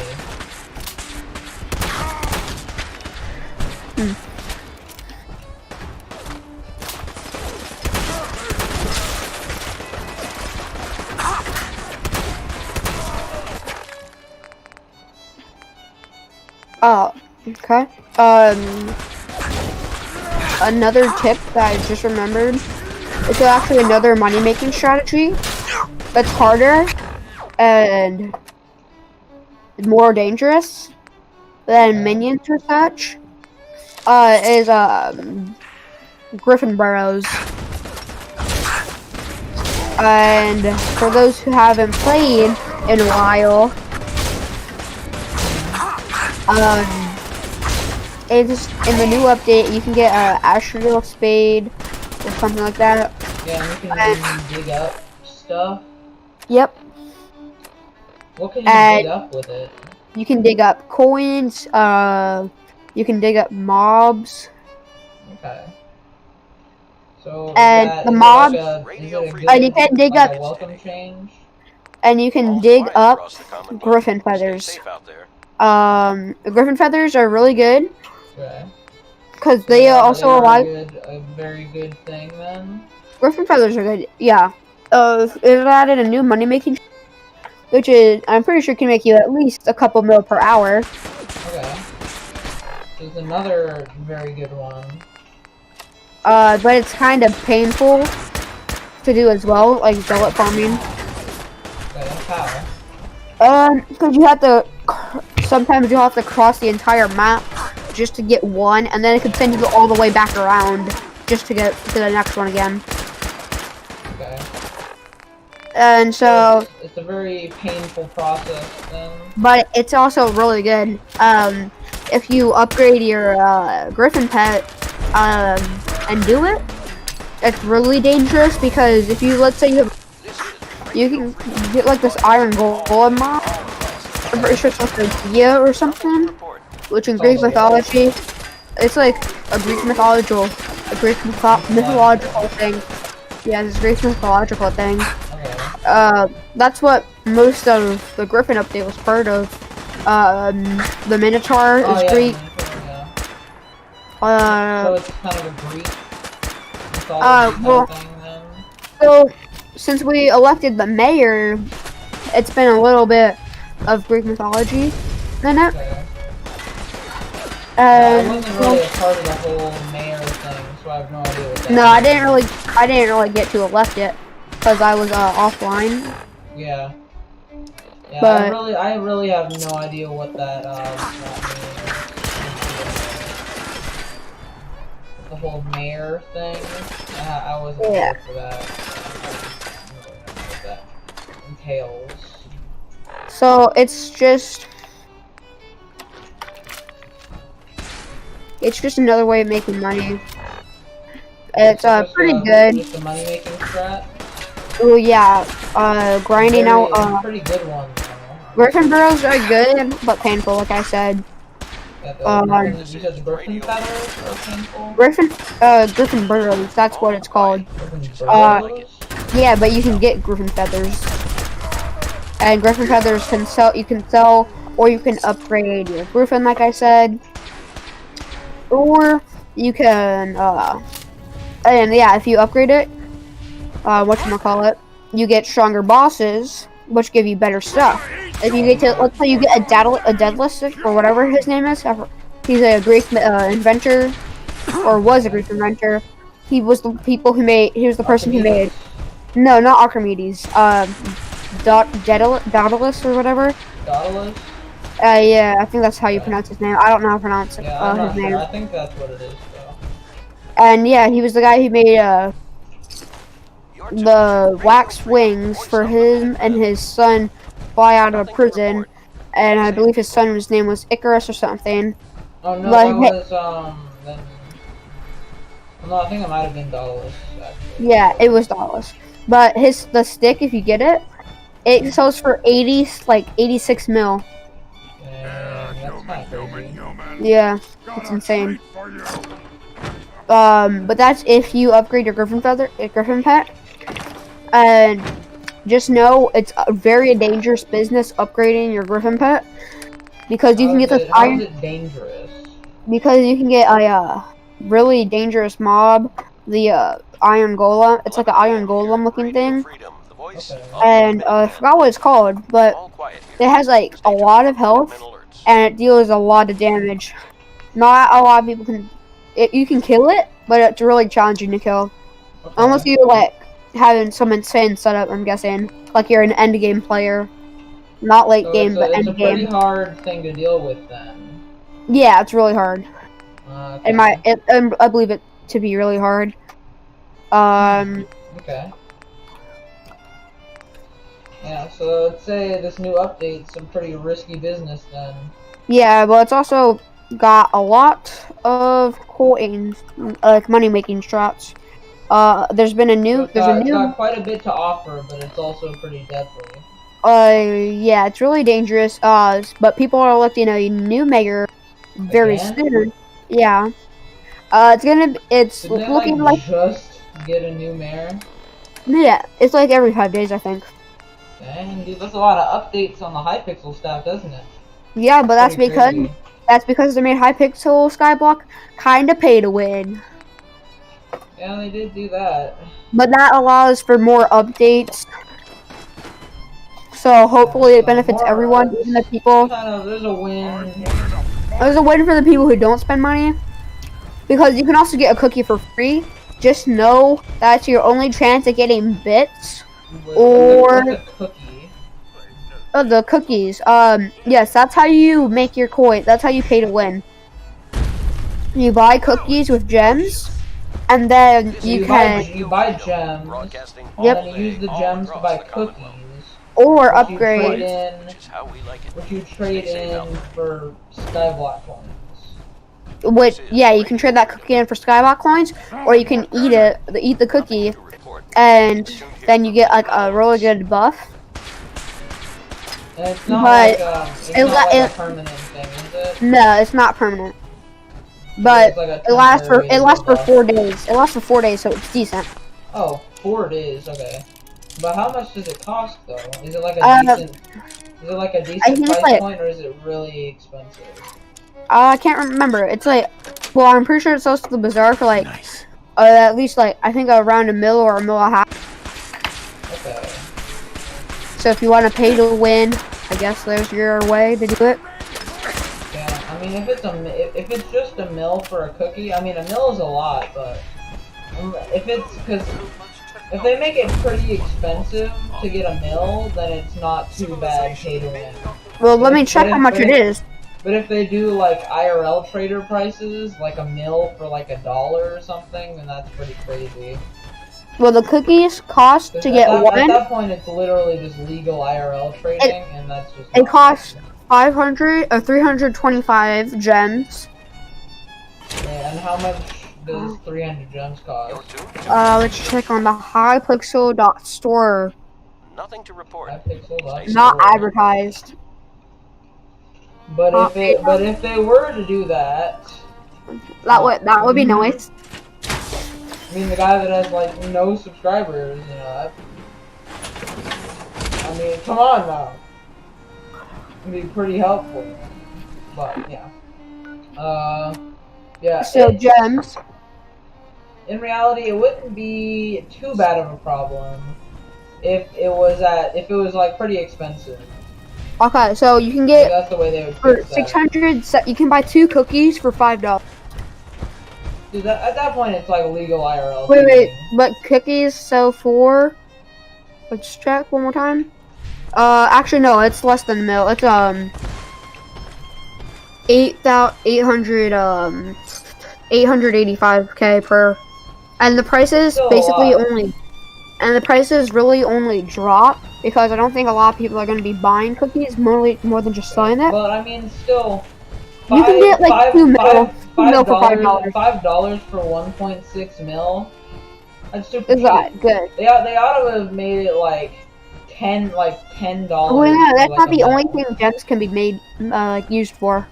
Oh, okay. Another tip that I just remembered. It's actually another money-making strategy that's harder and more dangerous than minions or such. Is Griffin Burrows. And for those who haven't played in a while, it's in the new update. You can get an Astral Spade or something like that. Yeah, you can dig up stuff. Yep. What can you dig up with it? You can dig up coins. You can dig up mobs. Okay. So and the mobs, and you can dig up. Welcome change. And you can dig up Griffin feathers. Griffin feathers are really good. Okay. Because they also allow a very good thing then. Griffin feathers are good. Yeah. It added a new money making, which is I'm pretty sure can make you at least a couple mil per hour. Okay. There's another very good one. But it's kind of painful to do as well, like bullet farming. Okay, how? Because you have to. Sometimes you have to cross the entire map just to get one, and then it can send you all the way back around just to get to the next one again. Okay. And so it's a very painful process then. But it's also really good. If you upgrade your Griffin pet and do it, it's really dangerous because if you, let's say you can get like this iron golem mob. I'm pretty sure it's like a Gia or something, which in Greek mythology, it's like a Greek mythological thing. Yeah, it's a Greek mythological thing. That's what most of the Griffin update was part of. The Minotaur is Greek. So it's kind of a Greek mythology well, thing then? So since we elected the mayor, it's been a little bit of Greek mythology in it. I wasn't really a part of the whole mayor thing, so I have no idea what that No, is. I didn't really get to elect it because I was offline. Yeah. Yeah, But I really have no idea what that means. The whole mayor thing. I wasn't here for that. I don't know what that entails. So it's just another way of making money. It's pretty good. Just a money making strat. Oh yeah, grinding out. Pretty good one. Griffin burrows are good, but painful, like I said. You said Griffin feathers are painful? Griffin burrows, that's what it's called. Yeah, but you can get Griffin feathers. And Griffin feathers you can sell, or you can upgrade your Griffin, like I said. Or you can, and yeah, if you upgrade it, whatchamacallit, you get stronger bosses, which give you better stuff. If you get to, let's say you get a Daedalus, or whatever his name is, he's a Greek inventor, or was a Greek inventor. He was the person who made, no, not Archimedes, Daedalus or whatever. Daedalus? Yeah, I think that's how you pronounce his name. I don't know how to pronounce it, his name. Sure. I think that's what it is, though. And yeah, he was the guy who made, the wax wings for him and his son fly out of prison, and I believe his son's name was Icarus or something. Oh no, but that was no, I think it might have been Daedalus, actually. Yeah, it was Daedalus. But the stick, if you get it, it sells for 86 mil. That's kind of crazy. Yeah, it's insane. But that's if you upgrade your Griffin pet. And just know it's a very dangerous business upgrading your Griffin pet, because you can get this iron. How is it dangerous? Because you can get a really dangerous mob, the iron golem. It's like an iron golem looking thing, and I forgot what it's called, but it has like a lot of health and it deals a lot of damage. Not a lot of people can. You can kill it, but it's really challenging to kill. Unless you like having some insane setup, I'm guessing. Like you're an end game player. Not late game, but end game. It's a pretty hard thing to deal with then. Yeah, it's really hard. Okay. I believe it to be really hard. Okay. Yeah, so let's say this new update's some pretty risky business then. Yeah, but it's also got a lot of coins, like money making strats. There's got quite a bit to offer, but it's also pretty deadly. Yeah, it's really dangerous. But people are electing a new mayor very soon. Yeah. It's looking like just get a new mayor. Yeah, it's like every 5 days, I think. Dang, dude, that's a lot of updates on the hypixel stuff, doesn't it? Yeah, but that's because they made hypixel skyblock kind of pay to win. Yeah, they did do that. But that allows for more updates. So hopefully it benefits everyone, even the people. There's a win. There's a win for the people who don't spend money. Because you can also get a cookie for free. Just know that's your only chance at getting bits. Or the cookies. Yes, that's how you make your coin. That's how you pay to win. You buy cookies with gems, and then So you can you buy gems, Broadcasting and Yep. then you use the gems to buy cookies, or which you upgrade. trade in, which is how we like it. which you trade in for skyblock coins. Which, yeah, you can trade that cookie in for skyblock coins, or you can eat the cookie, and then you get like a really good buff. And it's not But like a permanent thing, is it? No, it's not permanent. But It's like a it lasts for temporary buff. 4 days. It lasts for 4 days, so it's decent. Oh, 4 days, okay. But how much does it cost though? Is it like a decent? Is it like a decent think it's price like- point, or is it really expensive? I can't remember. It's like, well, I'm pretty sure it sells to the bazaar for like, at least like I think around $1 mil or $1.5 mil. Okay. So if you want to pay to win, I guess there's your way to do it. Yeah, I mean, if it's just $1 mil for a cookie, I mean, $1 mil is a lot, but if they make it pretty expensive to get $1 mil, then it's not too bad pay to win. Well, let me check how much it is. But if they do like IRL trader prices, like $1 mil for like $1 or something, then that's pretty crazy. Well, the cookies cost to get At one. that point, it's literally just legal IRL trading, and that's just. It costs 500 or 325 gems. Yeah, and how much does 300 gems cost? Let's check on the hypixel.store. Nothing to report. Not advertised. But if they were to do that, that would be nice. I mean, the guy that has like no subscribers, you know. I mean, come on now. It'd be pretty helpful. But yeah. Yeah. So gems. In reality, it wouldn't be too bad of a problem if it was like pretty expensive. Okay, so you can Like, get that's the way they would for fix that. 600. You can buy 2 cookies for $5. Dude, at that point, it's like legal IRL. Wait, but cookies sell for. Let's check one more time. Actually no, it's less than $1 mil. It's 885k per, and the prices Still a basically lot. and the prices really only drop because I don't think a lot of people are going to be buying cookies more than just selling it. But I mean, still. You can get like 2 mil for $5. $5 for 1.6 mil. That's super Is cheap. that good? They ought to have made it like $10. Well, yeah, that's for, not like, the a only mil. thing gems can be made used for.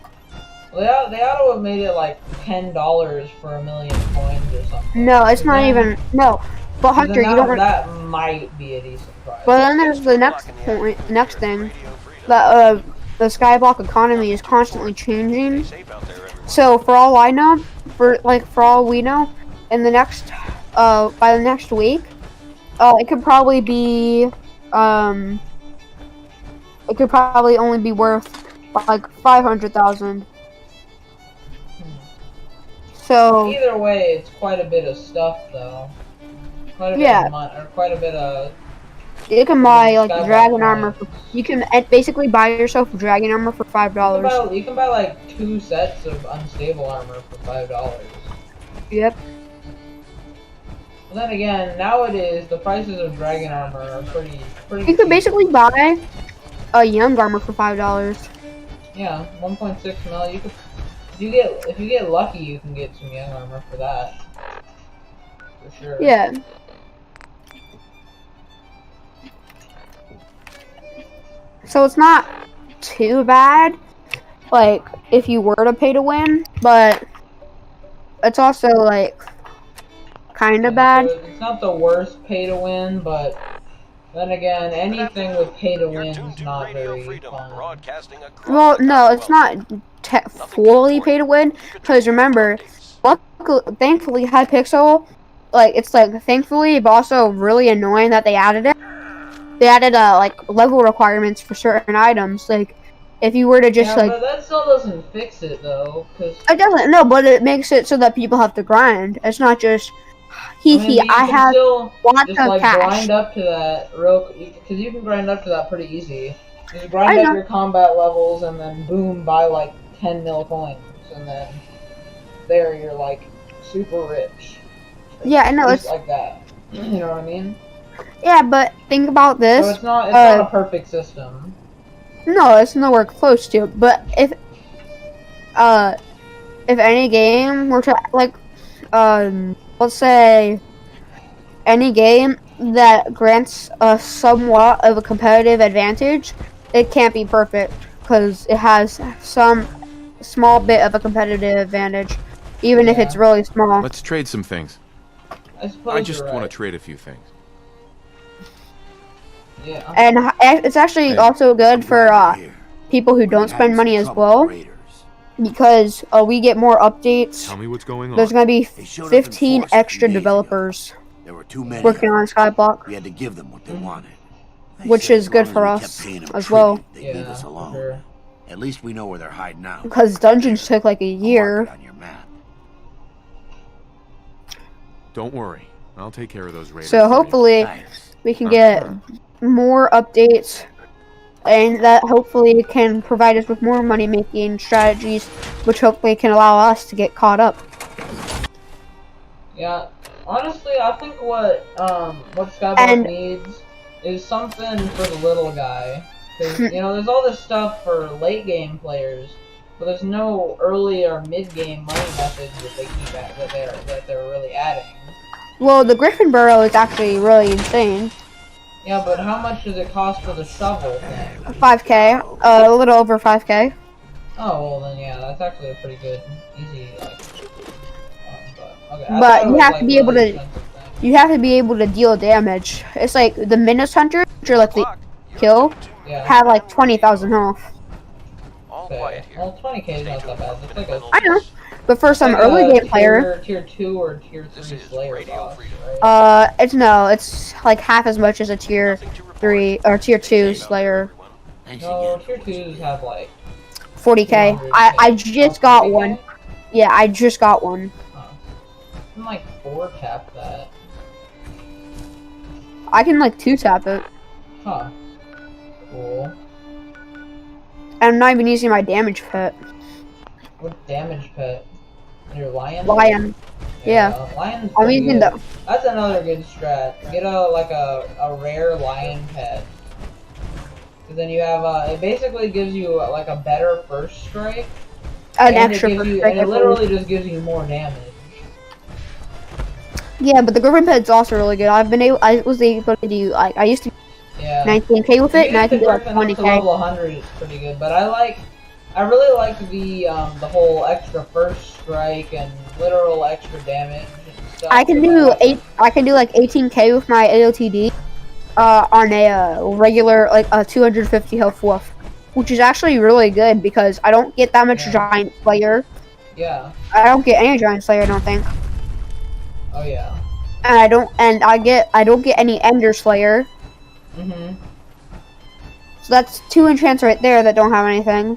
Well, they ought to have made it like $10 for 1 million coins or something. No, it's not Then- even no. But Hunter, then you don't. that might be a decent price. But then there's the next thing, that the skyblock economy is constantly changing. So for all I know, for all we know, in the next by the next week, it could probably be it could probably only be worth like 500,000. So either way, it's quite a bit of stuff though. Quite a bit Yeah. of money, or quite a bit of. you can buy like Skyblock dragon armor. coins. You can basically buy yourself dragon armor for $5. You can buy like 2 sets of unstable armor for $5. Yep. But then again, nowadays the prices of dragon armor are pretty. You could cheap. basically buy a young armor for $5. Yeah, 1.6 mil. You could. If you get lucky, you can get some young armor for that. For sure. Yeah. So it's not too bad, like, if you were to pay to win, but it's also, like, kind of bad. So it's not the worst pay to win, but then again, anything with pay to win is not very fun. Well, no, it's not fully pay to win, because remember, thankfully, hypixel, like, it's, like, thankfully, but also really annoying that they added it. They added, like, level requirements for certain items, like, if you were to just, Yeah, like... but that still doesn't fix it, though, because... It doesn't, no, but it makes it so that people have to grind. It's not just, I have lots of cash. Grind up to that because you can grind up to that pretty easy. Just grind up your combat levels and then boom, buy like 10 mil coins, and then there you're like super rich. Yeah, I know, just it's like that. You know what I mean? Yeah, but think about this. So it's not a perfect system. No, it's nowhere close to. But if any game were to like, let's say any game that grants us somewhat of a competitive advantage, it can't be perfect because it has some small bit of a competitive advantage, even if it's really small. Let's trade some things. I just want to trade a few things. Yeah. And it's actually also good for people who don't spend money as well, because we get more updates. Tell me what's going on. There's gonna be 15 extra developers working on skyblock. We had to give them what they wanted. Which is good for us as well. They leave us alone. Sure. At least we know where they're hiding out. Because dungeons took like a year. On your map. Don't worry, I'll take care of those raiders. So hopefully we can get more updates, and that hopefully can provide us with more money making strategies, which hopefully can allow us to get caught up. Yeah, honestly, I think what Skyblock needs is something for the little guy. Because, you know, there's all this stuff for late game players, but there's no early or mid game money methods that they keep that they're really adding. Well, the Griffin Burrow is actually really insane. Yeah, but how much does it cost for the shovel thing? 5K, a little over 5K. Oh, well then yeah, that's actually a pretty good, easy, like, okay. But you have to be able to, deal damage. It's like the Menace Hunters, which are like the kill, have like 20,000 health. Okay. Well, 20k is not that bad. It's like a, I know, but for some early game player, tier 2 or tier 3 Slayer boss, right? it's like half as much as a tier 3 or tier 2 Slayer. No, tier 2s have like 40k. I just got one. Yeah, I just got one. I can like 4 tap that. I can like 2 tap it. Huh. Cool. And I'm not even using my damage pet. What damage pet? Your lion? Lion. Yeah. Lion's I'm using good. the. That's another good strat. Get a rare lion pet. Cause then you have it basically gives you like a better first strike. An extra first strike. And it literally just gives you more damage. Yeah, but the Griffin pet's also really good. I was able to do like I used to. Yeah. 19k with it, and I can do like 20k. To level 100 is pretty good, but I really like the whole extra first strike and literal extra damage and stuff. I can do like 18k with my AOTD, on a regular like a 250 health wolf, which is actually really good because I don't get that much giant slayer. Yeah. I don't get any giant slayer, I don't think. Oh yeah. And I don't get any ender slayer. Mhm. So that's 2 enchants right there that don't have anything.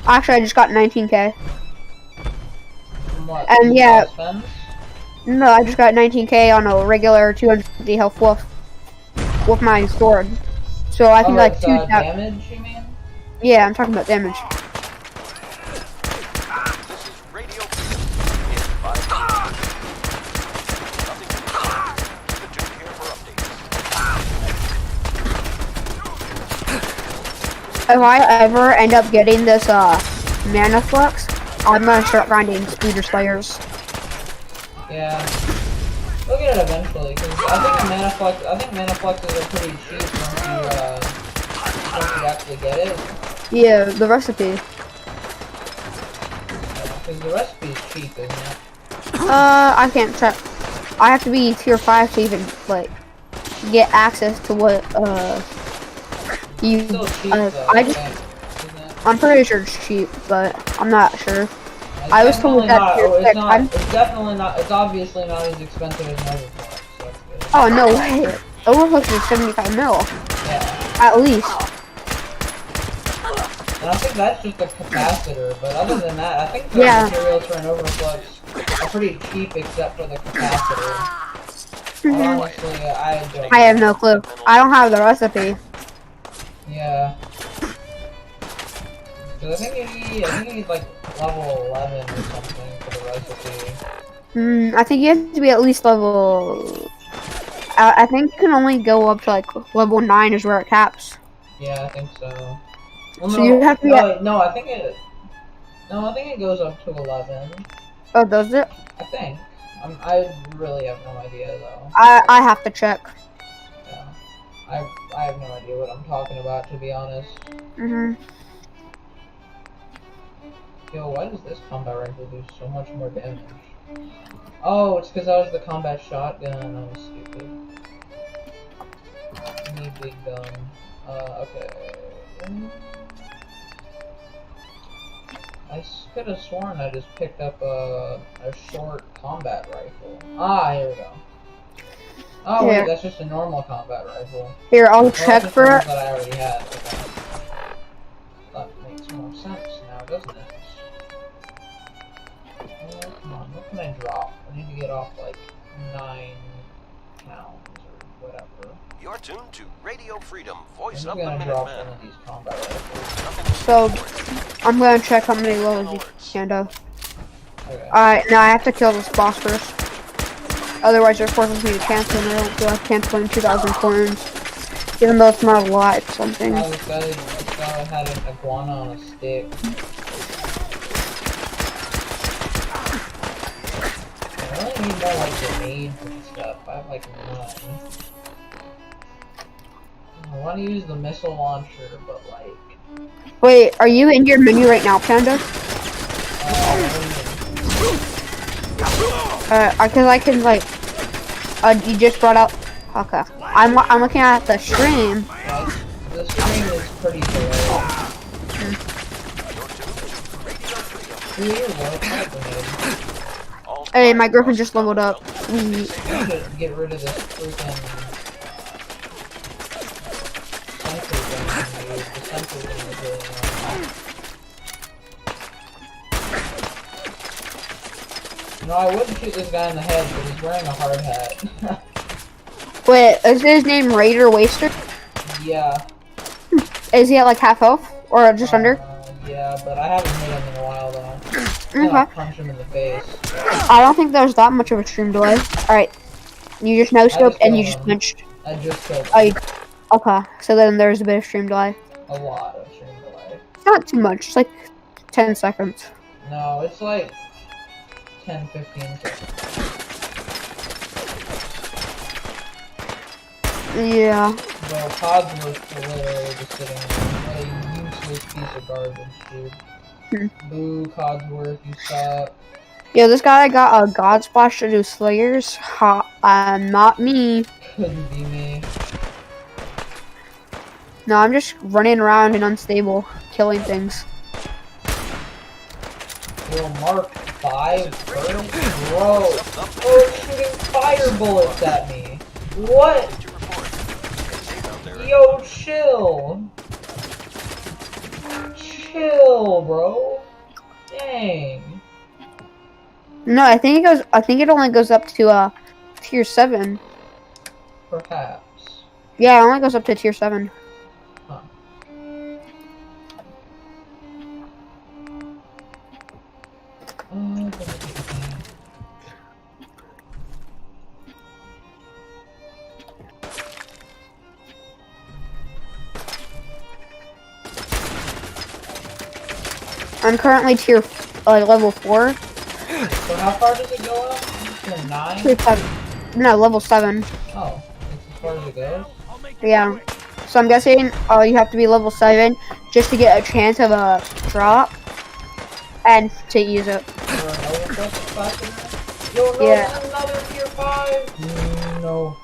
Actually, I just got 19k. What, and yeah, no, I just got 19k on a regular 250 health wolf with my sword. So I can like 2 damage, you mean? Yeah, I'm talking about damage. If I ever end up getting this mana flux, I'm gonna start grinding speeder slayers. Yeah, we'll get it eventually. Cause I think mana fluxes are pretty cheap once you actually get it. Yeah, the recipe. Cause the recipe is cheap, isn't it? I can't check. I have to be tier 5 to even like get access to what I'm pretty sure it's cheap, but I'm not sure. I was told that it's definitely not. It's obviously not as expensive as Overclock. So that's good. Oh no way! Overclock is 75 mil. Yeah. At least. And I think that's just a capacitor, but other than that, I think the materials for an Overclock are pretty cheap except for the capacitor. Honestly, I have no clue. I don't have the recipe. Yeah. Cause I think you need like level 11 or something for the recipe. I think you have to be at least level. I think you can only go up to like level 9 is where it caps. Yeah, I think so. Well, So no, you have to be no, I think it goes up to 11. Oh, does it? I think. I really have no idea though. I have to check. Yeah. I have no idea what I'm talking about, to be honest. Yo, why does this combat rifle do so much more damage? Oh, it's because that was the combat shotgun. I was stupid. I need big gun. Okay. I could have sworn I just picked up a short combat rifle. Ah, here we go. Oh wait, that's just a normal combat rifle. Here, I'll check for it. That I already had. Okay. That makes more sense now, doesn't it? Come on, what can I drop? I need to get off like 9 pounds or whatever. You're tuned to Radio Freedom, voice I'm of the gonna drop Minutemen. one of these combat rifles. So, I'm gonna check how many levels you can do. Okay. Alright, now I have to kill this boss first. Otherwise, they're forcing me to cancel, and I don't feel like canceling 2,000 coins. Even though it's not a lot, it's something. Oh, this guy had an iguana on a stick. I really need more like grenades and stuff. I have like none. I want to use the missile launcher, but like. Wait, are you in your menu right now, Panda? Cause I can like. You just brought out. Okay. I'm looking at the stream. The stream is pretty delayed. Hey, my girlfriend just leveled up. I need to get rid of this freaking sensor thing, dude. The sensor thing is really annoying. No, I wouldn't shoot this guy in the head, but he's wearing a hard hat. Wait, is his name Raider Waster? Yeah. Is he at like half health or just under? Yeah, but I haven't hit him in a while though. Okay. Punch him in the face. I don't think there's that much of a stream delay. Alright. You just no-scoped and you just punched. I just killed him. Okay, so then there's a bit of stream delay. A lot of stream delay. Not too much, it's like 10 seconds. No, it's like 10, 15 seconds. Yeah. Bro, Codsworth literally just sitting there. What a useless piece of garbage, dude. Boo, Codsworth, you suck. Yo, this guy got a God Splash to do Slayers. Not me. Couldn't be me. No, I'm just running around and unstable, killing things. Yo, Mark 5 first? Bro. Oh, shooting fire bullets at me. What? Yo, chill. Chill, bro. Dang. No, I think it only goes up to tier 7. Perhaps. Yeah, it only goes up to tier 7. Huh. I'm currently level 4. So how far does it go up? To 9? Tier 7. No, level 7. Oh, that's as far as it goes? Yeah. So I'm guessing you have to be level 7 just to get a chance of a drop and to use it. Yo, no, Yeah. another tier 5? No.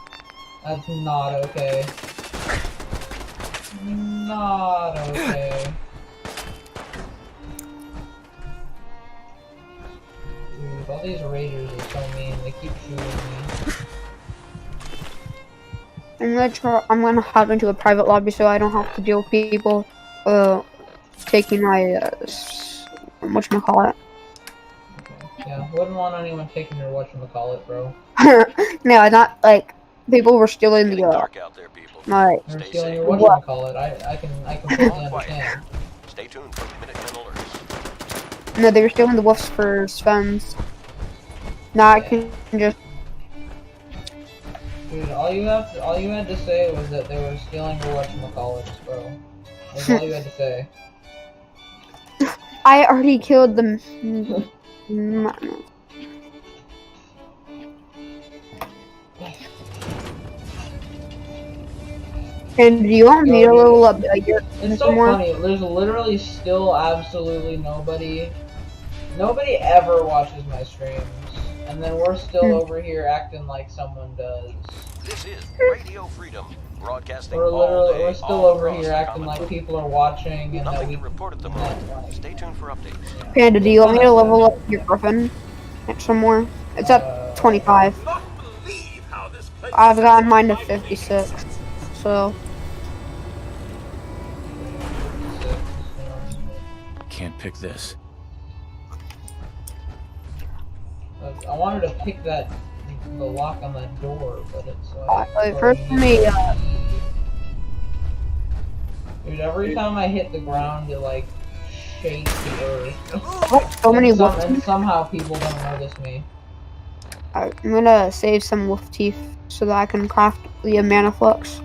That's not okay. Not okay. Dude, all these raiders are so mean. They keep shooting me. I'm gonna hop into a private lobby so I don't have to deal with people taking my whatchamacallit. Yeah, wouldn't want anyone taking your whatchamacallit, bro. No, not like people were stealing the Dark out there, people. my They're stealing your whatchamacallit. I completely understand. Stay tuned for Minutemen alerts. No, they were stealing the wolves for Sven's. Now I can just. Dude, all you had to say was that they were stealing your whatchamacallits, bro. That's all you had to say. I already killed them. And do you want me to level up It's so funny, there's literally still absolutely nobody ever watches my streams, and then we're still over here acting like someone does. This is Radio Freedom, broadcasting We're still over here acting like people are watching and that we report at the moment. Stay tuned for updates. Panda, do you want me to level up your griffin some more? It's at 25. I've gotten mine to 56, so. Can't pick this. I wanted to pick the lock on that door, but it's like... Wait, first for me, Dude, every time I hit the ground, it like shakes the earth. so many wolf and somehow people don't notice me. I'm gonna save some wolf teeth so that I can craft the mana flux.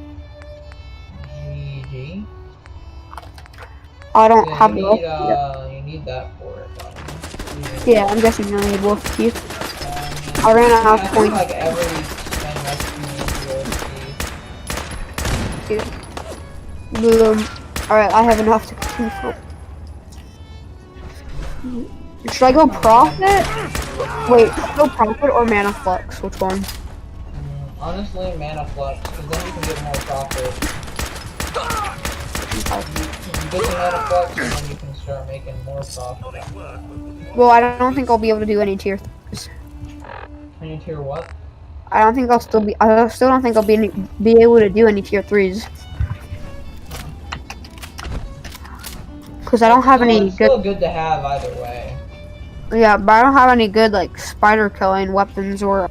GG. I don't Yeah, have you wolf. need, you need that for it, don't you? Yeah, I'm guessing you need wolf teeth. I ran out of points. Like every spend wolf teeth. Boom. Alright, I have enough to continue. Should I go profit? Wait, go profit or mana flux? Which one? Honestly, mana flux, because then you can get more profit. You get the mana flux, and then you can start making more profit. Well, I don't think I'll be able to do any tier 3s. Any tier what? I don't think I'll still be. I still don't think I'll be able to do any tier 3s. Because I don't have any It's still good to have either way. Yeah, but I don't have any good like spider killing weapons or.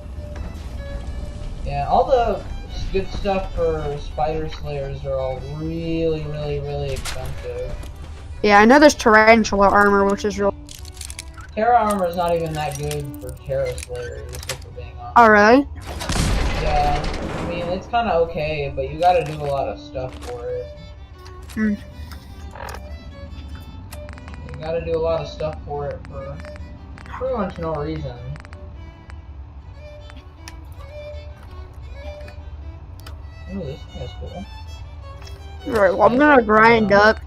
Yeah, all the good stuff for spider slayers are all really, really, really expensive. Yeah, I know there's tarantula armor, which is real. Terra armor is not even that good for Terra slayers, if we're being honest. Oh really? Yeah, I mean it's kind of okay, but you got to do a lot of stuff for it. Hmm. You got to do a lot of stuff for it for pretty much no reason. Ooh, this thing is cool. Alright, well I'm gonna grind up.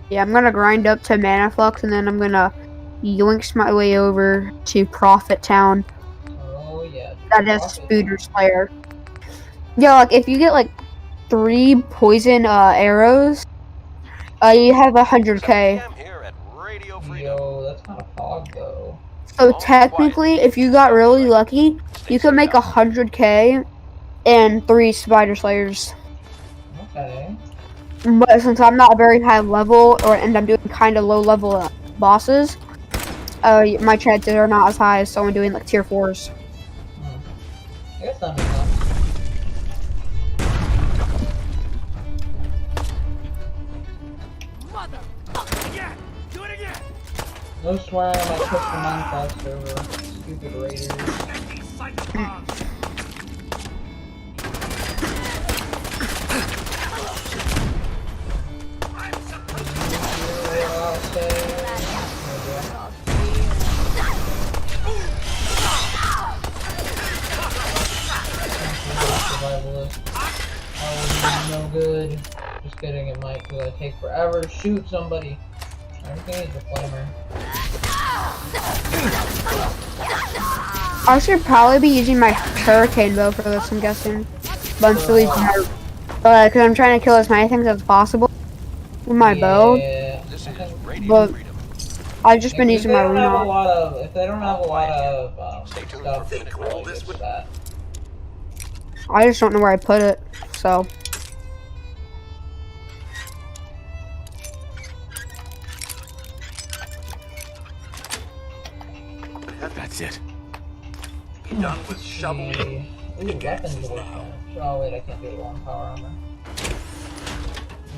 Yeah, I'm gonna grind up to mana flux, and then I'm gonna yoinks my way over to Prophet Town. Oh yeah. That is Spooder Slayer. Yeah, like if you get like 3 poison arrows, you have 100k. Yo, that's kind of fog though. So technically, if you got really lucky, you could make 100k and 3 spider slayers. Okay. But since I'm not very high level, and I'm doing kind of low level bosses, my chances are not as high as someone doing like tier 4s. I guess that makes sense. No swearing on my push the Minecraft server. Stupid raiders. No good. Just kidding, it might, because I take forever to shoot somebody. Everything is a flamer. I should probably be using my hurricane bow for this, I'm guessing. But I'm still using my... because I'm trying to kill as many things as possible with my bow. But I've just been using my rune. If they don't have a lot of stuff, it's really good for that. I just don't know where I put it, so... That's it. Done with shoveling. Ooh, weapons work. Oh wait, I can't do it on power armor.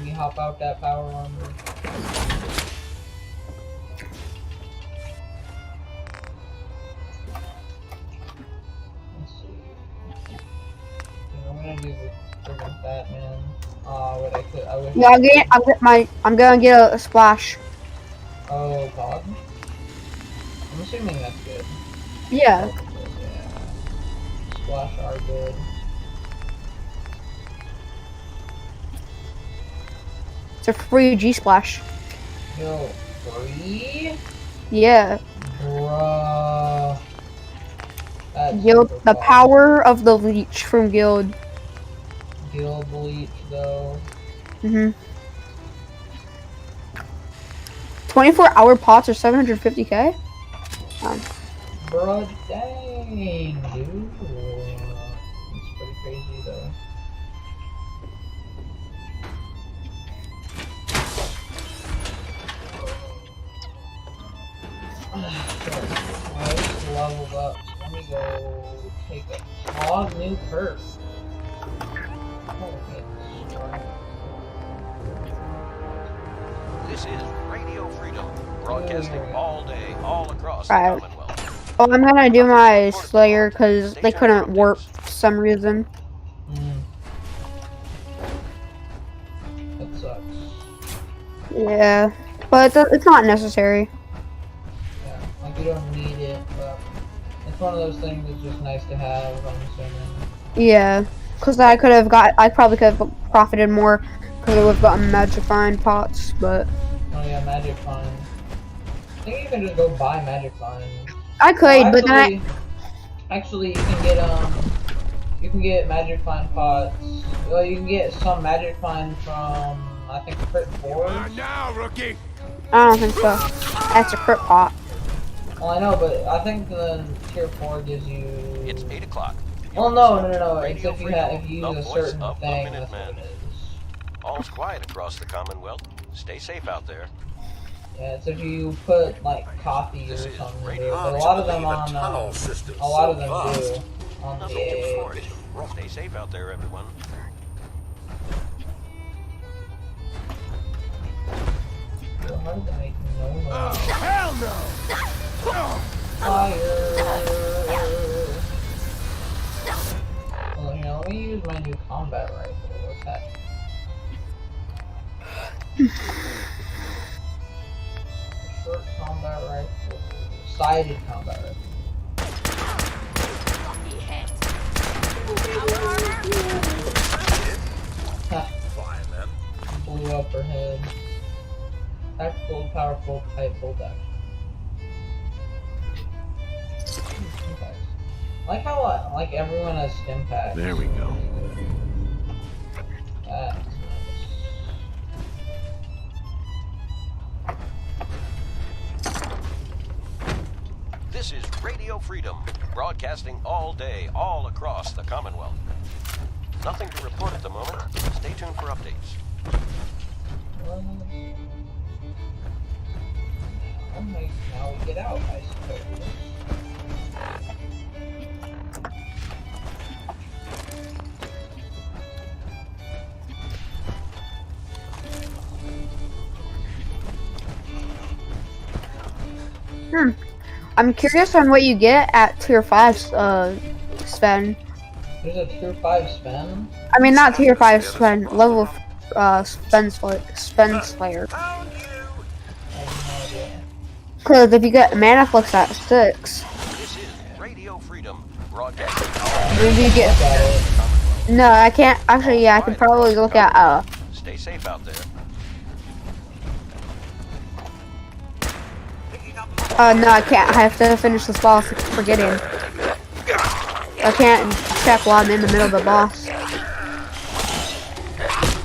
Let me hop out that power armor. Let's see. I'm gonna do the friggin' Batman. What I wish. Yeah, I'm gonna get a splash. Oh, God. I'm assuming that's good. Yeah. Yeah. Splash are good. It's a free G splash. Yo, free? Yeah. Bruh. That's Guild, super the fun. power of the leech from Guild. Guild bleach though. 24-hour pots are 750k. Bruh, dang, dude. It's pretty crazy though. I just leveled up, so let me go take a new perk. This is Radio Freedom, broadcasting all day, all across the Right. Commonwealth. Oh, I'm gonna do my Slayer because they couldn't warp for some reason. That sucks. Yeah, but it's not necessary. Yeah, like you don't need it, but it's one of those things that's just nice to have, I'm assuming. Yeah, because I probably could have profited more because I would have gotten Magic Find pots, but Oh yeah, Magic Find. I think you can just go buy Magic Find. I could, but then Actually, you can get Magic Find pots. Well, you can get some Magic Find from, I think, Crit 4. Now, rookie. I don't think so. That's a crit pot. Well, I know, but I think the Tier 4 gives you... It's 8 o'clock. Well, no. It's Radio if you Freedom, use the a voice certain of the thing, that's what Minutemen. it is. All's quiet across the Commonwealth. Stay safe out there. Yeah, it's if you put, like, coffee or This is something. Radio But a lot of them Freedom. on, Tunnel system a lot of so them fast. do. On the Nothing to edge. report. Stay safe out there, everyone. Well, how did that make no noise? Hell no! Fire! Well, let me use my new combat rifle. What's that? Short combat rifle. Sighted combat rifle. Fine then. Blew up her head. Tactical, powerful, tight bolt action. Okay. I like how like everyone has stim packs. There we go. That's nice. This is Radio Freedom, broadcasting all day, all across the Commonwealth. Nothing to report at the moment. Stay tuned for updates. Now we get out, I suppose. I'm curious on what you get at tier 5 spend. There's a tier 5 spin? I mean, not tier 5 spend, level spend slayer. I have no idea. Because if you get mana flux at 6, This is Radio Freedom, broadcasting all day. maybe you get. Got it. No, I can't. Actually, yeah, I can probably look at Stay safe out there. no, I can't. I have to finish this boss. Forgetting. I can't check while I'm in the middle of the boss.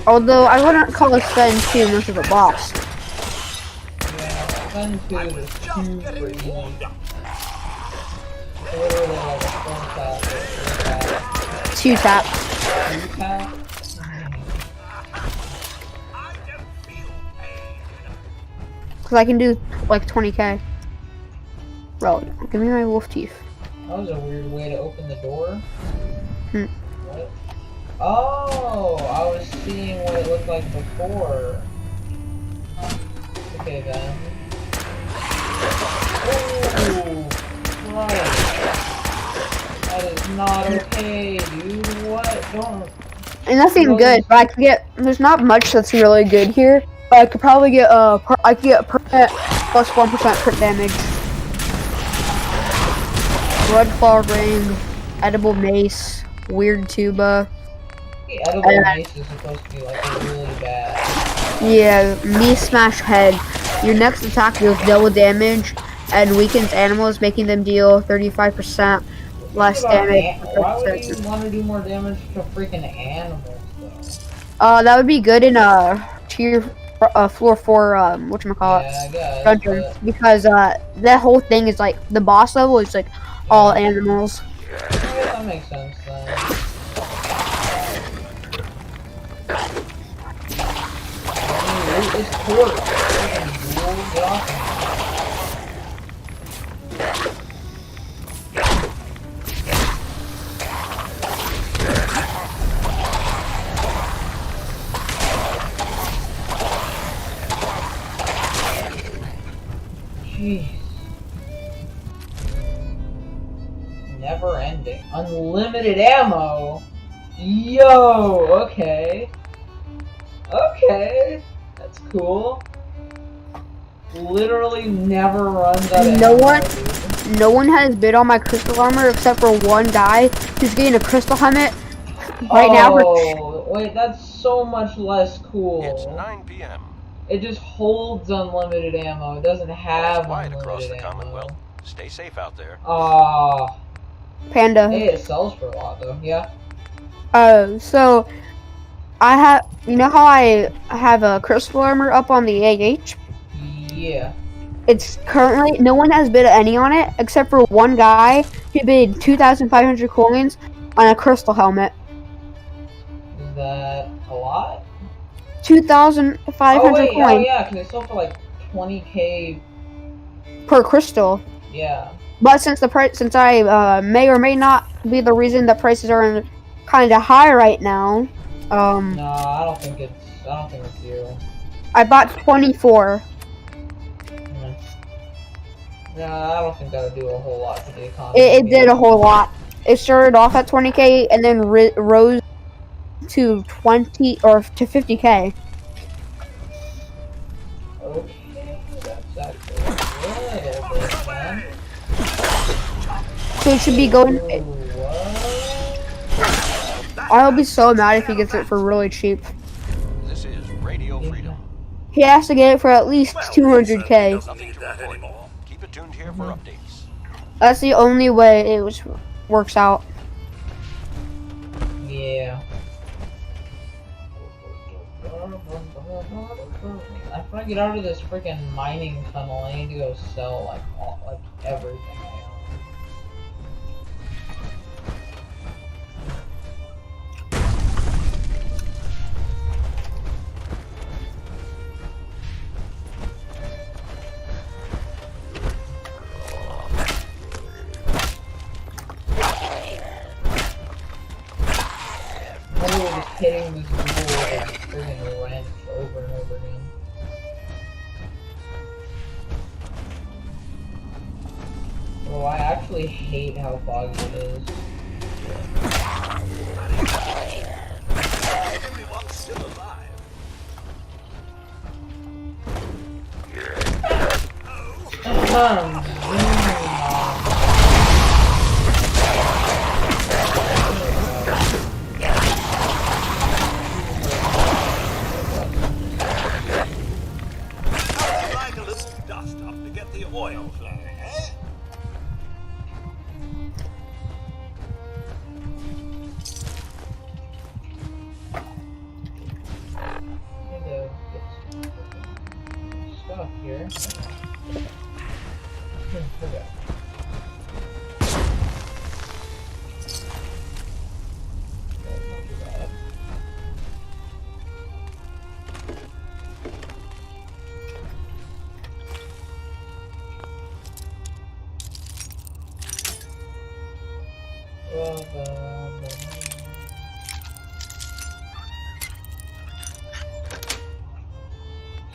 Although I wouldn't call a spend too much of a boss. Yeah, spin 2 is super easy. Literally like a 4 tap. 2 tap. 3 tap? Because I can do like 20k. Bro, give me my wolf teeth. That was a weird way to open the door. Hmm. What? Oh, I was seeing what it looked like before. Okay then. Ooh, right. That is not okay, dude. What? Don't. And nothing good, but I could get. There's not much that's really good here, but I could probably get I could get percent plus 1% crit damage. Red claw ring, edible mace, weird tuba. The edible mace is supposed to be like really bad. Yeah, me smash head. Your next attack deals double damage and weakens animals, making them deal 35% less damage. Why would you want to do more damage to freaking animals though? That would be good in tier floor 4 whatchamacallit, Yeah, I guess, dungeon, because that whole thing is like the boss level is like all animals. Yeah, that makes sense then. Loot this corpse. Get off me. Jeez. Never ending. Unlimited ammo? Yo, okay. Okay. That's cool. Literally never runs out of ammo. No one has bid on my crystal armor except for one guy who's getting a crystal helmet right now. Oh, wait, that's so much less cool. It's 9 p.m. It just holds unlimited ammo. It doesn't have Quiet unlimited across the ammo. Commonwealth. Stay safe out there. Panda. Hey, it sells for a lot though. Yeah. So I have, you know how I have a crystal armor up on the AH? Yeah. It's currently, no one has bid any on it except for one guy who bid 2,500 coins on a crystal helmet. Is that a lot? 2,500 coins. Oh yeah, because they sold for like 20k per crystal. Yeah. But since I may or may not be the reason that prices are kind of high right now. No, I don't think it's you. I bought 24. No, I don't think that would do a whole lot to the economy. It did a whole lot. It started off at 20k and then rose to 20 or to 50k. Okay, that's actually a little bit, man. So it should be going. I'll be so mad if he gets it for really cheap. This is Radio Freedom. He has to get it for at least 200k. Nothing to report anymore. Keep it tuned here for updates. That's the only way it works out. Yeah. After I get out of this freaking mining tunnel, I need to go sell like everything I own. Just hitting this wall with a freaking wrench over and over again. Oh, I actually hate how foggy it is. Everyone's still alive. Like a little dust up to get the oil flowing, eh? Stuff here. Okay.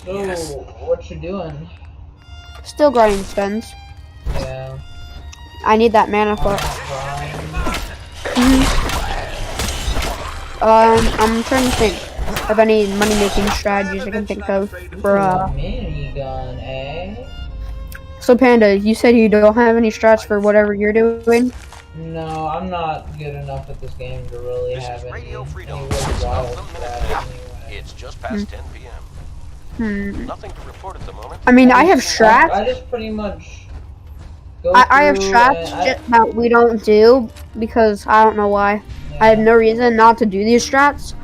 So, Yes. what you doing? Still grinding spends. Yeah. I need that mana for. I'm trying to think of any money-making strategies I can think of for Minigun, eh? So Panda, you said you don't have any strats for whatever you're doing? No, I'm not good enough at this game to really This have is any Radio Freedom. wild Of the minute strats now. anyway. It's just past 10 p.m. Nothing to report at the moment. I mean, I have strats. I just pretty much go I have through strats that we don't do because I don't know why. Yeah. I have no reason not to do these strats.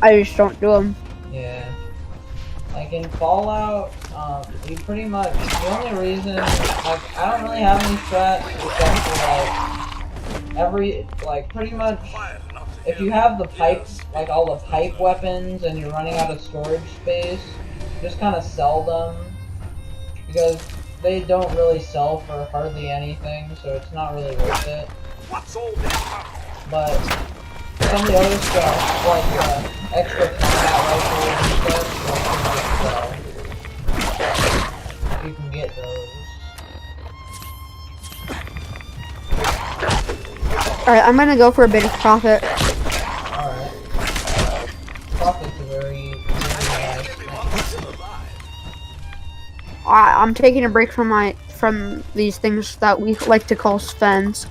I just don't do them. Yeah. Like in Fallout, we pretty much, the only reason, like, I don't really have any strats except for, pretty much, if you have the pipes, like all the pipe weapons, and you're running out of storage space, just kind of sell them, because they don't really sell for hardly anything, so it's not really worth it. But some of the other stuff, like extra combat rifles and stuff, you can get those. Alright, I'm gonna go for a bit of profit. Alright. Profit's a very nice thing. I'm taking a break from these things that we like to call spends.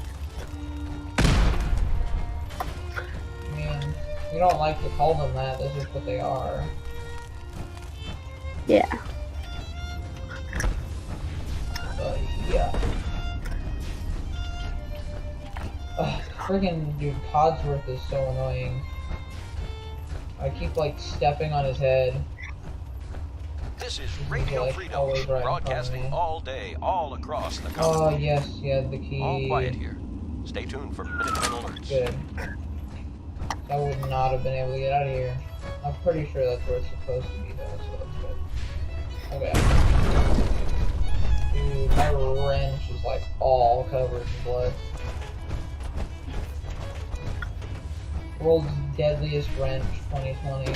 I mean, we don't like to call them that, that's just what they are. Yeah. But, yeah. Ugh, friggin' dude, Codsworth is so annoying. I keep, like, stepping on his head. This is Radio Freedom, broadcasting all day, all across the continent. Oh, yes, yeah, the key. All quiet here. Stay tuned for Minutemen alerts. Good. I would not have been able to get out of here. I'm pretty sure that's where it's supposed to be, though, so that's good. Okay. Dude, my wrench is, like, all covered in blood. World's deadliest wrench, 2020.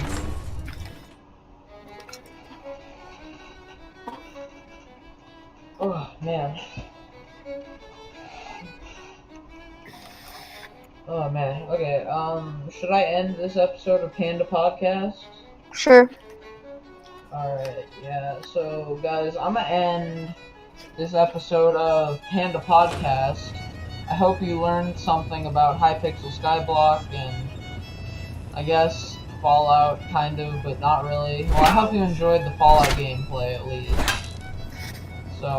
Oh, man. Oh, man. Okay, should I end this episode of Panda Podcast? Sure. Alright, yeah, so, guys, I'm gonna end this episode of Panda Podcast. I hope you learned something about hypixel skyblock and, I guess, Fallout, kind of, but not really. Well, I hope you enjoyed the Fallout gameplay, at least. So,